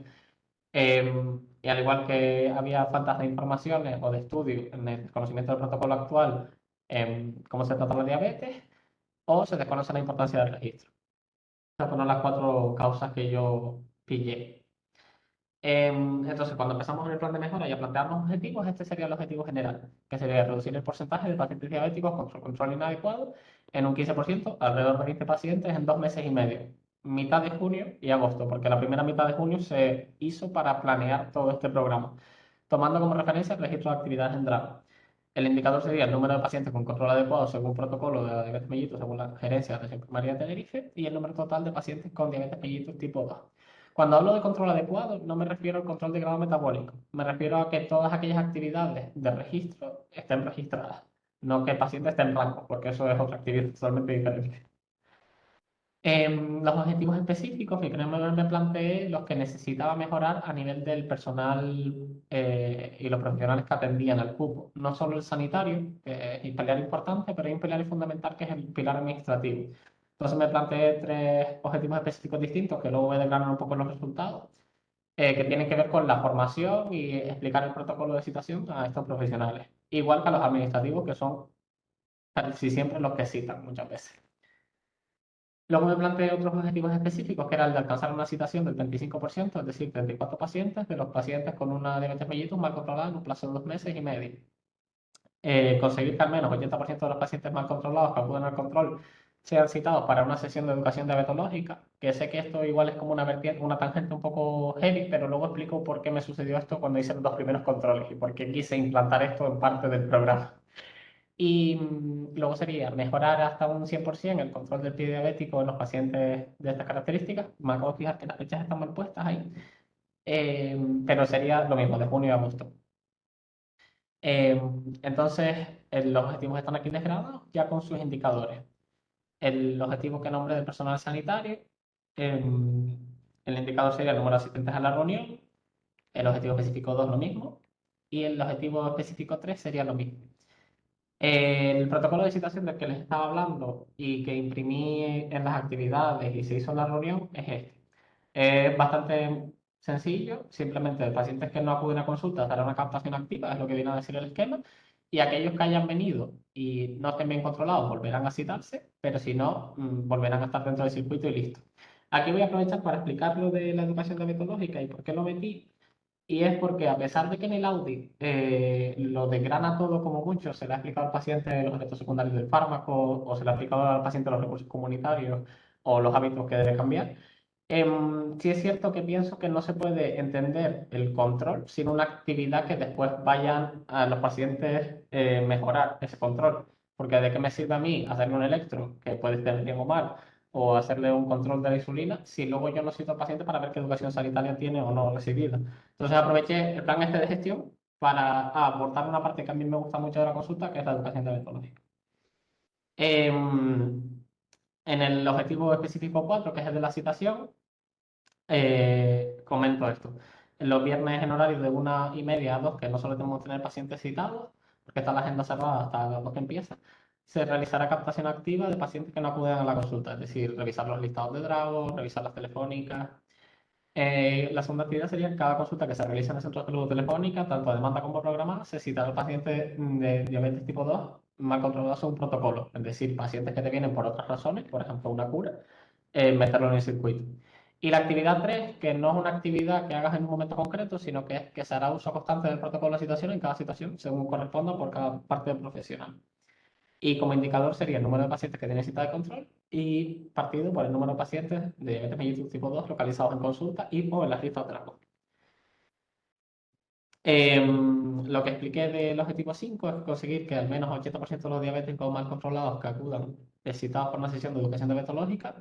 Y al igual que había faltas de informaciones o de estudio en el conocimiento del protocolo actual, cómo se trata la diabetes, o se desconoce la importancia del registro. Estas fueron las 4 causas que yo pillé. Entonces, cuando empezamos en el plan de mejora y a plantearnos objetivos, este sería el objetivo general, que sería reducir el porcentaje de pacientes diabéticos con control inadecuado en un 15%, alrededor de 20 pacientes, en 2 meses y medio, mitad de junio y agosto, porque la primera mitad de junio se hizo para planear todo este programa, tomando como referencia el registro de actividades en DRAGO. El indicador sería el número de pacientes con control adecuado según protocolo de la diabetes mellitus según la Gerencia de Atención Primaria de Tenerife, y el número total de pacientes con diabetes mellitus tipo 2. Cuando hablo de control adecuado, no me refiero al control de grado metabólico, me refiero a que todas aquellas actividades de registro estén registradas, no que el paciente esté en blanco, porque eso es otra actividad totalmente diferente. Los objetivos específicos que creo que me planteé, los que necesitaba mejorar a nivel del personal y los profesionales que atendían al cupo. No solo el sanitario, que es un pilar importante, pero hay un pilar fundamental que es el pilar administrativo. Entonces me planteé 3 objetivos específicos distintos, que luego voy a desgranar un poco los resultados, que tienen que ver con la formación y explicar el protocolo de citación a estos profesionales. Igual que a los administrativos, que son casi siempre los que citan muchas veces. Luego me planteé otros objetivos específicos, que era el de alcanzar una citación del 35%, es decir, 34 pacientes de los pacientes con una diabetes mellitus mal controlada en un plazo de 2 meses y medio. Conseguir que al menos 80% de los pacientes mal controlados que acuden al control sean citados para una sesión de educación diabetológica, que sé que esto igual es como una vertiente, una tangente un poco heavy, pero luego explico por qué me sucedió esto cuando hice los 2 primeros controles y por qué quise implantar esto en parte del programa. Y luego sería mejorar hasta un 100% el control del pie diabético en los pacientes de estas características. Me acabo de fijar que las fechas están mal puestas ahí, pero sería lo mismo, de junio a agosto. Entonces, los objetivos están aquí desgranados ya con sus indicadores. El objetivo que nombre del personal sanitario, el indicador sería el número de asistentes a la reunión, el objetivo específico 2 lo mismo, y el objetivo específico 3 sería lo mismo. El protocolo de citación del que les estaba hablando y que imprimí en las actividades y se hizo en la reunión es este. Es bastante sencillo, simplemente pacientes que no acuden a consulta darán una captación activa, es lo que viene a decir el esquema, y aquellos que hayan venido y no estén bien controlados volverán a citarse, pero si no, volverán a estar dentro del circuito y listo. Aquí voy a aprovechar para explicar lo de la educación diabetológica y por qué lo metí. Y es porque a pesar de que en el audit lo desgrana todo como mucho, se le ha explicado al paciente los efectos secundarios del fármaco, o se le ha explicado al paciente los recursos comunitarios o los hábitos que debe cambiar, sí es cierto que pienso que no se puede entender el control sin una actividad que después vayan a los pacientes mejorar ese control. Porque de qué me sirve a mí hacerle un electro, que puede estar bien o mal, o hacerle un control de la insulina, si luego yo no cito al paciente para ver qué educación sanitaria tiene o no recibida. Entonces aproveché el plan este de gestión para aportar una parte que a mí me gusta mucho de la consulta, que es la educación diabetológica. En el objetivo específico 4, que es el de la citación, comento esto. Los viernes en horario de 1:30 a 2, que no solemos tener pacientes citados, porque está la agenda cerrada hasta las 2 que empieza, se realizará captación activa de pacientes que no acuden a la consulta, es decir, revisar los listados de Drago, revisar las telefónicas. La segunda actividad sería en cada consulta que se realice en el centro de salud telefónica, tanto a demanda como programada, se citará al paciente de diabetes tipo 2 mal controlado según protocolo, es decir, pacientes que te vienen por otras razones, por ejemplo una cura, meterlo en el circuito. Y la actividad 3, que no es una actividad que hagas en un momento concreto, sino que es que se hará uso constante del protocolo de situación en cada situación, según corresponda por cada parte del profesional. Y como indicador sería el número de pacientes que tienen cita de control y partido por el número de pacientes de diabetes mellitus tipo 2 localizados en consulta y o en las listas de la COE. Lo que expliqué del objetivo 5 es conseguir que al menos 80% de los diabéticos mal controlados que acudan citados por una sesión de educación diabetológica.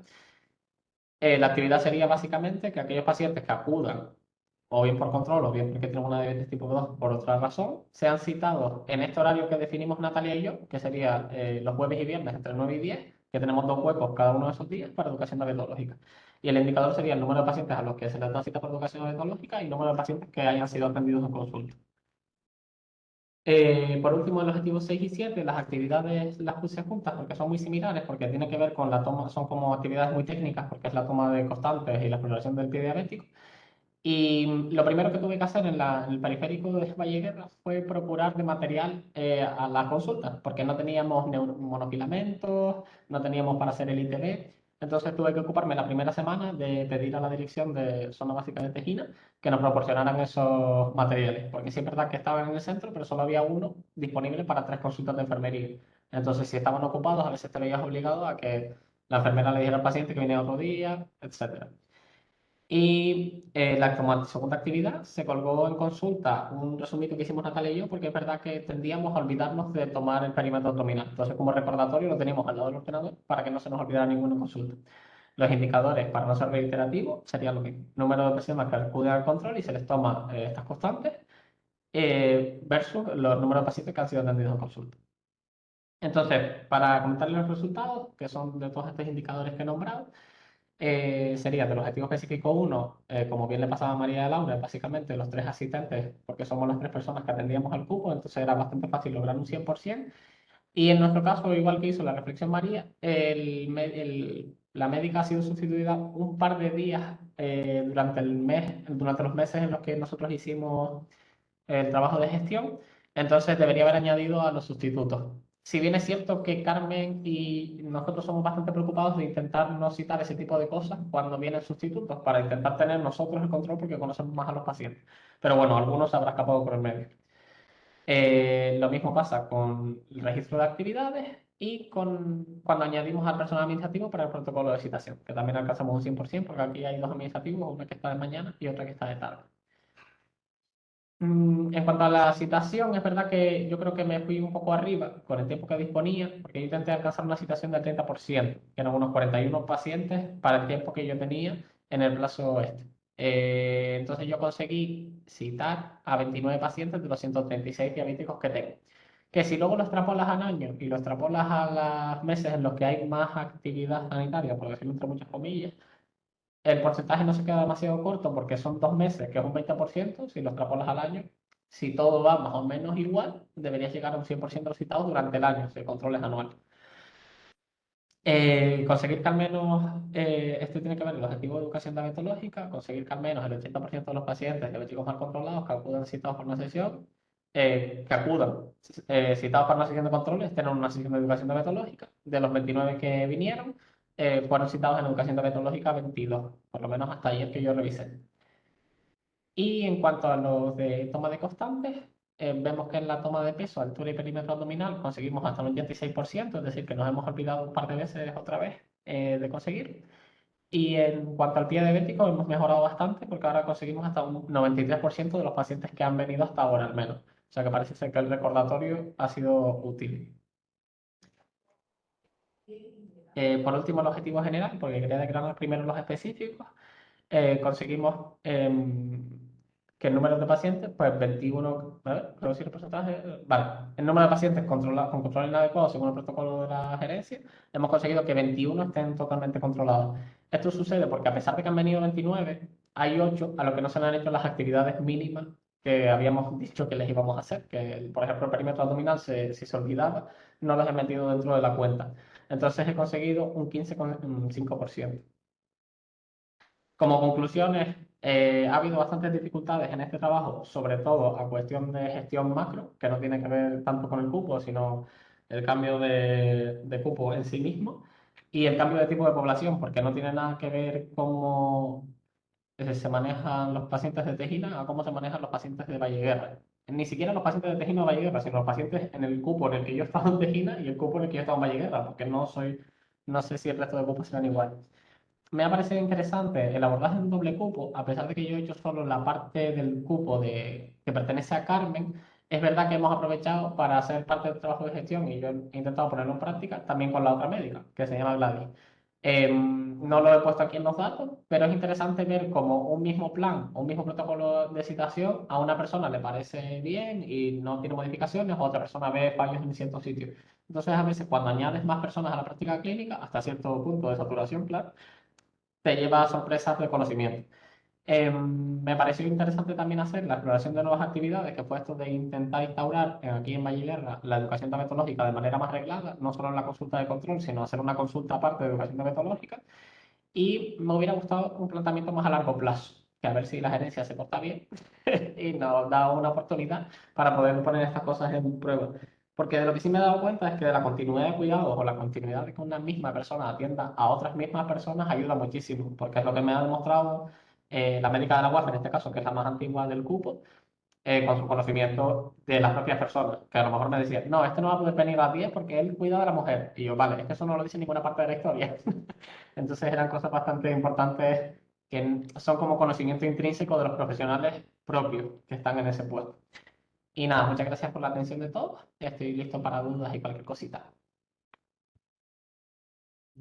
La actividad sería básicamente que aquellos pacientes que acudan o bien por control o bien porque tienen una diabetes tipo 2 por otra razón, sean citados en este horario que definimos Natalia y yo, que sería los jueves y viernes entre 9 y 10, que tenemos 2 huecos cada uno de esos días para educación diabetológica. Y el indicador sería el número de pacientes a los que se les da cita por educación diabetológica y el número de pacientes que hayan sido atendidos en consulta. Por último, el objetivo 6 y 7, las actividades las puse juntas porque son muy similares, porque tiene que ver con la toma, son como actividades muy técnicas, porque es la toma de constantes y la exploración del pie diabético. Y lo primero que tuve que hacer en el periférico de Valleguerra fue procurar de material a las consultas, porque no teníamos monofilamentos, no teníamos para hacer el ITB. Entonces tuve que ocuparme la primera semana de pedir a la dirección de Zona Básica de Tejina que nos proporcionaran esos materiales, porque sí es verdad que estaban en el centro, pero solo había uno disponible para 3 consultas de enfermería. Entonces, si estaban ocupados, a veces te veías obligado a que la enfermera le dijera al paciente que viniera otro día, etcétera. Y como segunda actividad se colgó en consulta un resumito que hicimos Natalia y yo, porque es verdad que tendíamos a olvidarnos de tomar el perímetro abdominal. Entonces, como recordatorio, lo teníamos al lado del ordenador para que no se nos olvidara ninguna consulta. Los indicadores para no ser reiterativos serían lo mismo. Número de personas que acuden al control y se les toma estas constantes versus los números de pacientes que han sido atendidos en consulta. Entonces, para comentarles los resultados, que son de todos estos indicadores que he nombrado, sería del objetivo específico 1, como bien le pasaba a María Laura, básicamente los 3 asistentes, porque somos las 3 personas que atendíamos al cupo, entonces era bastante fácil lograr un 100%. Y en nuestro caso, igual que hizo la reflexión María, la médica ha sido sustituida un par de días durante los meses en los que nosotros hicimos el trabajo de gestión, entonces debería haber añadido a los sustitutos. Si bien es cierto que Carmen y nosotros somos bastante preocupados de intentar no citar ese tipo de cosas cuando vienen sustitutos, para intentar tener nosotros el control porque conocemos más a los pacientes. Pero bueno, algunos habrá escapado por el medio. Lo mismo pasa con el registro de actividades y cuando añadimos al personal administrativo para el protocolo de citación, que también alcanzamos un 100%, porque aquí hay 2 administrativos, una que está de mañana y otra que está de tarde. En cuanto a la citación, es verdad que yo creo que me fui un poco arriba con el tiempo que disponía, porque yo intenté alcanzar una citación del 30%, que eran unos 41 pacientes para el tiempo que yo tenía en el plazo este. Entonces yo conseguí citar a 29 pacientes de los 136 diabéticos que tengo. Que si luego lo extrapolas al año y lo extrapolas a los meses en los que hay más actividad sanitaria, por decirlo entre muchas comillas, el porcentaje no se queda demasiado corto porque son 2 meses, que es un 20%, si lo extrapolas al año. Si todo va más o menos igual, deberías llegar a un 100% de los citados durante el año, si el control es anual. Conseguir que al menos, esto tiene que ver con el objetivo de educación diabetológica, conseguir que al menos el 80% de los pacientes diabéticos mal controlados que acudan citados por una sesión, que acudan citados para una sesión de controles, tengan una sesión de educación diabetológica. De los 29 que vinieron, fueron citados en educación diabetológica 22, por lo menos hasta ayer que yo revisé. Y en cuanto a los de toma de constantes, vemos que en la toma de peso, altura y perímetro abdominal conseguimos hasta un 86%, es decir, que nos hemos olvidado un par de veces otra vez de conseguir. Y en cuanto al pie diabético, hemos mejorado bastante porque ahora conseguimos hasta un 93% de los pacientes que han venido hasta ahora al menos. O sea que parece ser que el recordatorio ha sido útil. Por último, el objetivo general, porque quería declarar primero los específicos. Conseguimos que el número de pacientes, pues 21, a ver, reducir el porcentaje, vale, el número de pacientes con control inadecuado según el protocolo de la gerencia, hemos conseguido que 21 estén totalmente controlados. Esto sucede porque a pesar de que han venido 29, hay 8 a los que no se le han hecho las actividades mínimas que habíamos dicho que les íbamos a hacer, que por ejemplo el perímetro abdominal, si se olvidaba, no los he metido dentro de la cuenta. Entonces he conseguido un 15,5%. Como conclusiones, ha habido bastantes dificultades en este trabajo, sobre todo a cuestión de gestión macro, que no tiene que ver tanto con el cupo, sino el cambio de cupo en sí mismo, y el cambio de tipo de población, porque no tiene nada que ver cómo se manejan los pacientes de Tejina a cómo se manejan los pacientes de Valleguerra. Ni siquiera los pacientes de Tejina o Valleguerra, sino los pacientes en el cupo en el que yo he estado en Tejina y el cupo en el que yo he estado en Valleguerra, porque no soy No sé si el resto de cupos serán iguales. Me ha parecido interesante el abordaje de un doble cupo, a pesar de que yo he hecho solo la parte del cupo que pertenece a Carmen. Es verdad que hemos aprovechado para hacer parte del trabajo de gestión y yo he intentado ponerlo en práctica también con la otra médica, que se llama Gladys. No lo he puesto aquí en los datos, pero es interesante ver cómo un mismo plan, un mismo protocolo de citación a una persona le parece bien y no tiene modificaciones, o a otra persona ve fallos en ciertos sitios. Entonces, a veces cuando añades más personas a la práctica clínica, hasta cierto punto de saturación, claro, te lleva a sorpresas de conocimiento. Me pareció interesante también hacer la exploración de nuevas actividades, que fue esto de intentar instaurar aquí en Valleguerra la educación tametológica de manera más reglada, no solo en la consulta de control, sino hacer una consulta aparte de educación tametológica. Y me hubiera gustado un planteamiento más a largo plazo, que a ver si la gerencia se porta bien y nos da una oportunidad para poder poner estas cosas en prueba. Porque de lo que sí me he dado cuenta es que de la continuidad de cuidados o la continuidad de que una misma persona atienda a otras mismas personas ayuda muchísimo, porque es lo que me ha demostrado la médica de la guardia, en este caso, que es la más antigua del cupo, con su conocimiento de las propias personas, que a lo mejor me decía, no, este no va a poder venir a las 10 porque él cuida de la mujer. Y yo, vale, es que eso no lo dice en ninguna parte de la historia. Entonces eran cosas bastante importantes que son como conocimiento intrínseco de los profesionales propios que están en ese puesto. Y nada, muchas gracias por la atención de todos. Estoy listo para dudas y cualquier cosita.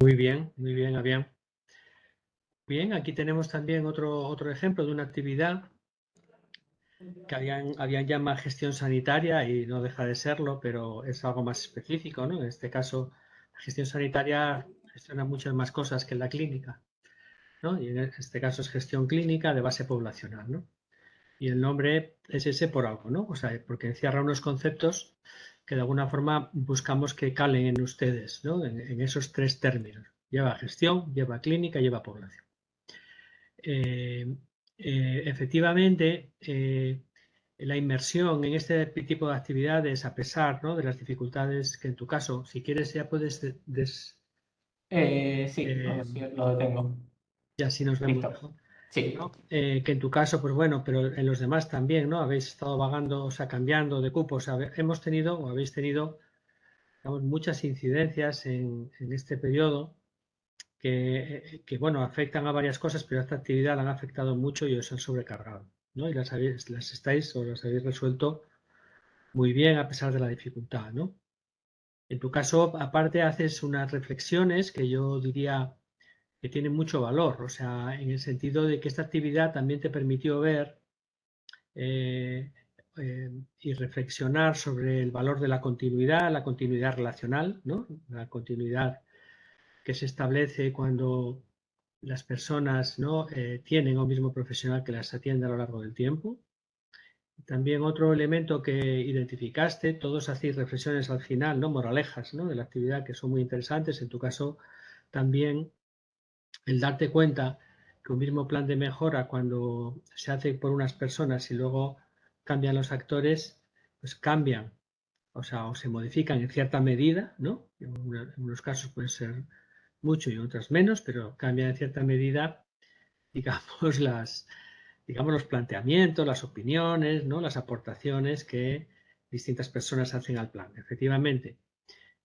Muy bien, Avian. Bien, aquí tenemos también otro ejemplo de una actividad que habían llamado gestión sanitaria y no deja de serlo, pero es algo más específico, ¿no? En este caso, la gestión sanitaria gestiona muchas más cosas que en la clínica, ¿no? Y en este caso es gestión clínica de base poblacional, ¿no? Y el nombre es ese por algo, ¿no? O sea, porque encierra unos conceptos que de alguna forma buscamos que calen en ustedes, ¿no? En esos tres términos. Lleva gestión, lleva clínica, lleva población. Efectivamente, la inmersión en este tipo de actividades, a pesar, ¿no?, de las dificultades que en tu caso, si quieres ya puedes Lo detengo. y así nos vemos Listo. mejor. Sí. ¿No? Que en tu caso, pues bueno, pero en los demás también, ¿no? Habéis estado vagando, o sea, cambiando de cupos. Hemos tenido, o habéis tenido, digamos, muchas incidencias en este periodo que, bueno, afectan a varias cosas, pero esta actividad la han afectado mucho y os han sobrecargado, ¿no? Y las estáis o las habéis resuelto muy bien a pesar de la dificultad, ¿no? En tu caso, aparte, haces unas reflexiones que yo diría que tienen mucho valor, o sea, en el sentido de que esta actividad también te permitió ver y reflexionar sobre el valor de la continuidad relacional, ¿no? La continuidad que se establece cuando las personas, ¿no?, tienen a un mismo profesional que las atiende a lo largo del tiempo. También otro elemento que identificaste, todos hacéis reflexiones al final, ¿no?, moralejas, ¿no?, de la actividad que son muy interesantes. En tu caso, también el darte cuenta que un mismo plan de mejora, cuando se hace por unas personas y luego cambian los actores, pues cambian, o sea, o se modifican en cierta medida, ¿no? En unos casos puede ser mucho y en otros menos, pero cambian en cierta medida, digamos, los planteamientos, las opiniones, ¿no?, las aportaciones que distintas personas hacen al plan. Efectivamente,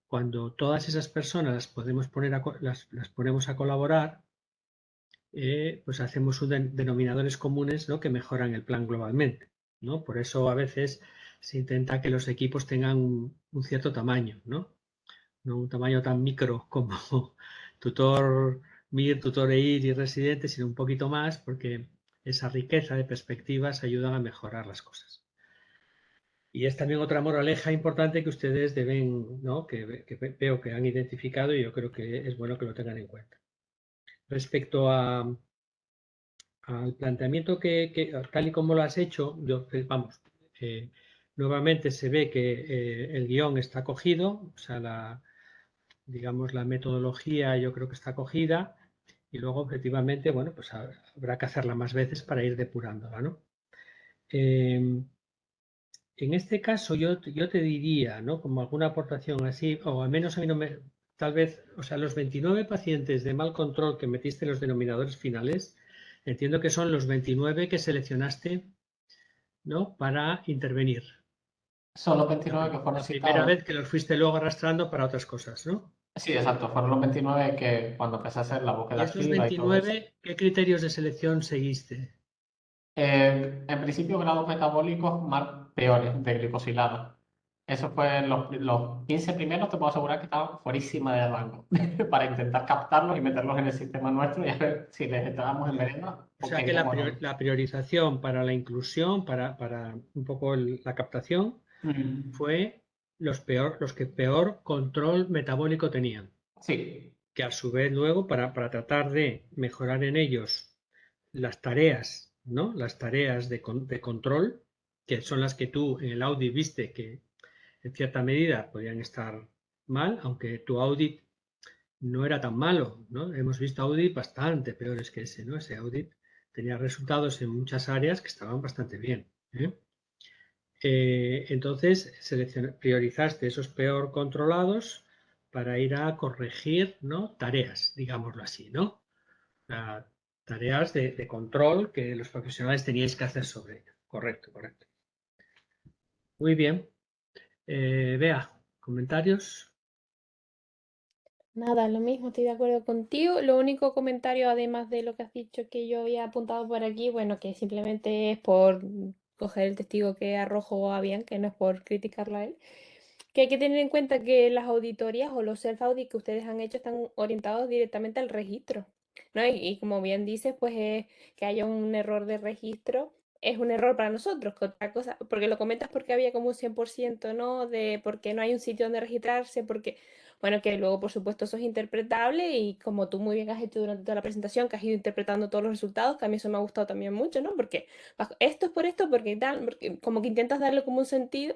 cuando todas esas personas las ponemos a colaborar, pues hacemos denominadores comunes, ¿no?, que mejoran el plan globalmente, ¿no? Por eso a veces se intenta que los equipos tengan un cierto tamaño, ¿no? No un tamaño tan micro como tutor MIR, tutor EIR y residente, sino un poquito más, porque esa riqueza de perspectivas ayudan a mejorar las cosas. Y es también otra moraleja importante que ustedes deben, ¿no?, que veo que han identificado y yo creo que es bueno que lo tengan en cuenta. Respecto al planteamiento tal y como lo has hecho, nuevamente se ve que el guión está cogido, o sea, digamos, la metodología yo creo que está cogida y luego efectivamente, bueno, pues habrá que hacerla más veces para ir depurándola, ¿no? En este caso yo te diría, ¿no?, como alguna aportación así, o al menos a mí no me, tal vez, o sea, los 29 pacientes de mal control que metiste en los denominadores finales, entiendo que son los 29 que seleccionaste, ¿no?, para intervenir. Son los 29 que fueron La primera citados. vez que los fuiste luego arrastrando para otras cosas, ¿no? Sí, exacto, fueron los 29 que cuando empecé a hacer la Y búsqueda estos activa y todo eso. 29, ¿qué criterios de selección seguiste? En principio, grados metabólicos más peores de glicosilada. Eso fue los 15 primeros, te puedo asegurar que estaban fuerísima de rango para intentar captarlos y meterlos en el sistema nuestro y a ver si les entrábamos en merenda O o sea que queríamos o no. la priorización para la inclusión, para un poco la captación, Mm, fue los que peor control metabólico tenían. Sí, Que a su vez luego, para tratar de mejorar en ellos las tareas, ¿no? Las tareas de control, que son las que tú en el audit viste que en cierta medida podían estar mal, aunque tu audit no era tan malo, ¿no? Hemos visto audit bastante peores que ese, ¿no? Ese audit tenía resultados en muchas áreas que estaban bastante bien, ¿eh? Entonces, priorizaste esos peor controlados para ir a corregir, ¿no? Tareas, digámoslo así, ¿no? Tareas de control que los profesionales teníais que hacer sobre ello. Correcto, correcto. Muy bien. Bea, ¿comentarios? Nada, lo mismo, estoy de acuerdo contigo. Lo único comentario, además de lo que has dicho que yo había apuntado por aquí, bueno, que simplemente es por coger el testigo que arrojó a bien, que no es por criticarlo a él, que hay que tener en cuenta que las auditorías o los self-audit que ustedes han hecho están orientados directamente al registro, ¿no? Y como bien dices, pues que haya un error de registro es un error para nosotros, que otra cosa, porque lo comentas porque había como un 100%, ¿no? De porque no hay un sitio donde registrarse, porque, bueno, que luego por supuesto eso es interpretable y como tú muy bien has hecho durante toda la presentación, que has ido interpretando todos los resultados, que a mí eso me ha gustado también mucho, ¿no? Porque esto es por esto, porque tal, porque como que intentas darle como un sentido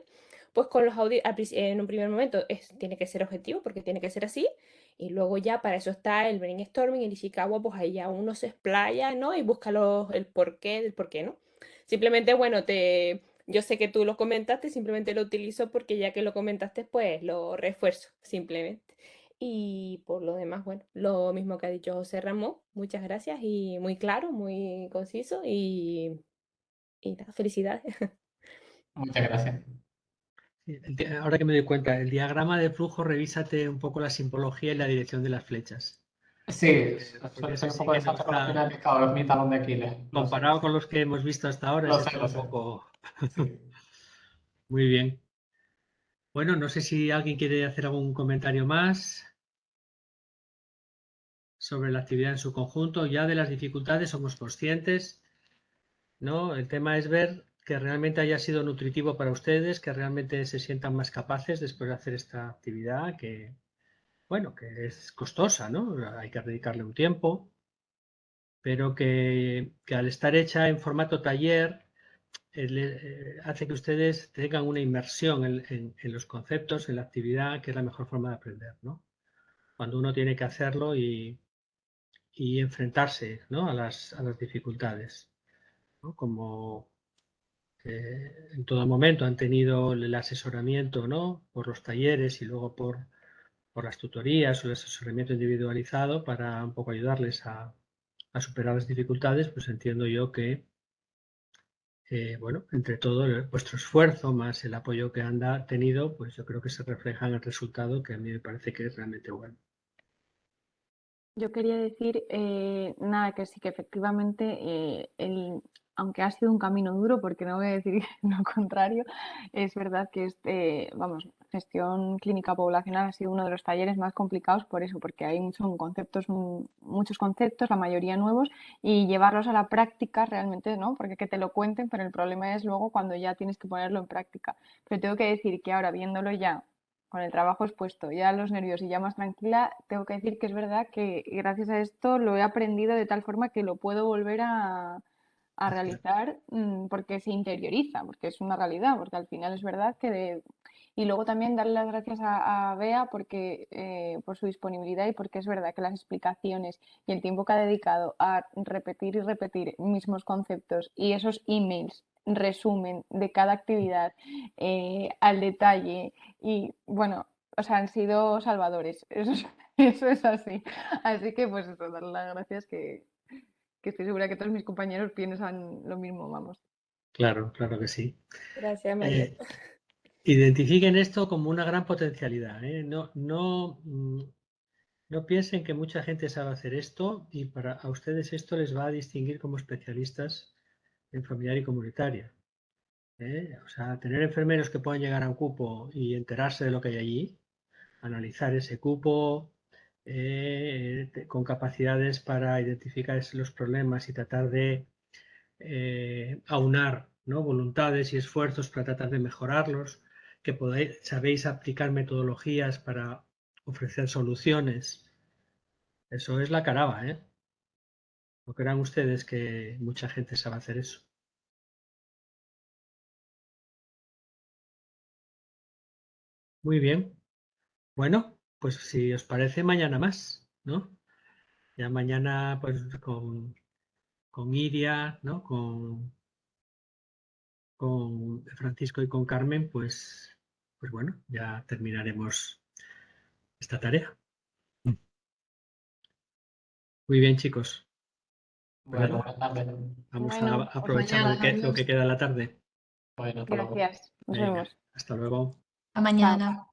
pues con los audios, en un primer momento tiene que ser objetivo porque tiene que ser así. Y luego ya para eso está el brainstorming, el Ishikawa, pues ahí ya uno se explaya, ¿no? Y busca el porqué del por qué, ¿no? Simplemente, bueno, yo sé que tú lo comentaste, simplemente lo utilizo porque ya que lo comentaste, pues lo refuerzo, simplemente. Y por lo demás, bueno, lo mismo que ha dicho José Ramón, muchas gracias y muy claro, muy conciso y nada, felicidades. muchas gracias. Ahora que me doy cuenta, el diagrama de flujo, revísate un poco la simbología y la dirección de las flechas. Sí, Porque soy ese un sí poco que no desastre con los está, finales, claro, es mi talón de Aquiles. Lo sé, comparado con los que hemos visto hasta ahora, lo ese sé, está lo un sé. poco... Sí. Muy bien. Bueno, no sé si alguien quiere hacer algún comentario más sobre la actividad en su conjunto. Ya de las dificultades somos conscientes, ¿no? El tema es ver que realmente haya sido nutritivo para ustedes, que realmente se sientan más capaces después de hacer esta actividad, que, bueno, que es costosa, ¿no? Hay que dedicarle un tiempo, pero que al estar hecha en formato taller, hace que ustedes tengan una inmersión en los conceptos, en la actividad, que es la mejor forma de aprender, ¿no? Cuando uno tiene que hacerlo y enfrentarse, ¿no? a las dificultades, ¿no? Como en todo momento han tenido el asesoramiento, ¿no? por los talleres y luego por las tutorías o el asesoramiento individualizado para un poco ayudarles a superar las dificultades, pues entiendo yo que, bueno, entre todo vuestro esfuerzo más el apoyo que han tenido, pues yo creo que se refleja en el resultado, que a mí me parece que es realmente bueno. Yo quería decir, nada, que sí, que efectivamente, aunque ha sido un camino duro, porque no voy a decir lo contrario, es verdad que vamos, gestión clínica poblacional ha sido uno de los talleres más complicados por eso, porque son conceptos, muchos conceptos, la mayoría nuevos, y llevarlos a la práctica realmente, ¿no? Porque que te lo cuenten, pero el problema es luego cuando ya tienes que ponerlo en práctica. Pero tengo que decir que ahora, viéndolo ya con el trabajo expuesto, ya los nervios y ya más tranquila, tengo que decir que es verdad que gracias a esto lo he aprendido de tal forma que lo puedo volver a realizar porque se interioriza, porque es una realidad, porque al final es verdad que... Y luego también darle las gracias a Bea porque, por su disponibilidad y porque es verdad que las explicaciones y el tiempo que ha dedicado a repetir y repetir mismos conceptos y esos emails resumen de cada actividad al detalle y bueno, o sea, han sido salvadores, eso es así. Así que pues eso, darle las gracias que estoy segura que todos mis compañeros piensan lo mismo, vamos. Claro, claro que sí. Gracias, María. Identifiquen esto como una gran potencialidad, ¿eh? No, No piensen que mucha gente sabe hacer esto y a ustedes esto les va a distinguir como especialistas en familiar y comunitaria. O sea, tener enfermeros que puedan llegar a un cupo y enterarse de lo que hay allí, analizar ese cupo con capacidades para identificar los problemas y tratar de aunar, ¿no?, voluntades y esfuerzos para tratar de mejorarlos, que sabéis aplicar metodologías para ofrecer soluciones. Eso es la caraba, ¿eh? ¿No crean ustedes que mucha gente sabe hacer eso? Muy bien. Bueno, pues si os parece, mañana más, ¿no? Ya mañana, pues con Iria, ¿no? Con Francisco y con Carmen, pues bueno, ya terminaremos esta tarea. Muy bien, chicos. Bueno, buenas tardes. Vamos Bueno, a aprovechar lo que queda de la tarde. Bueno, hasta luego. gracias. Nos Venga, vemos. hasta luego. A mañana.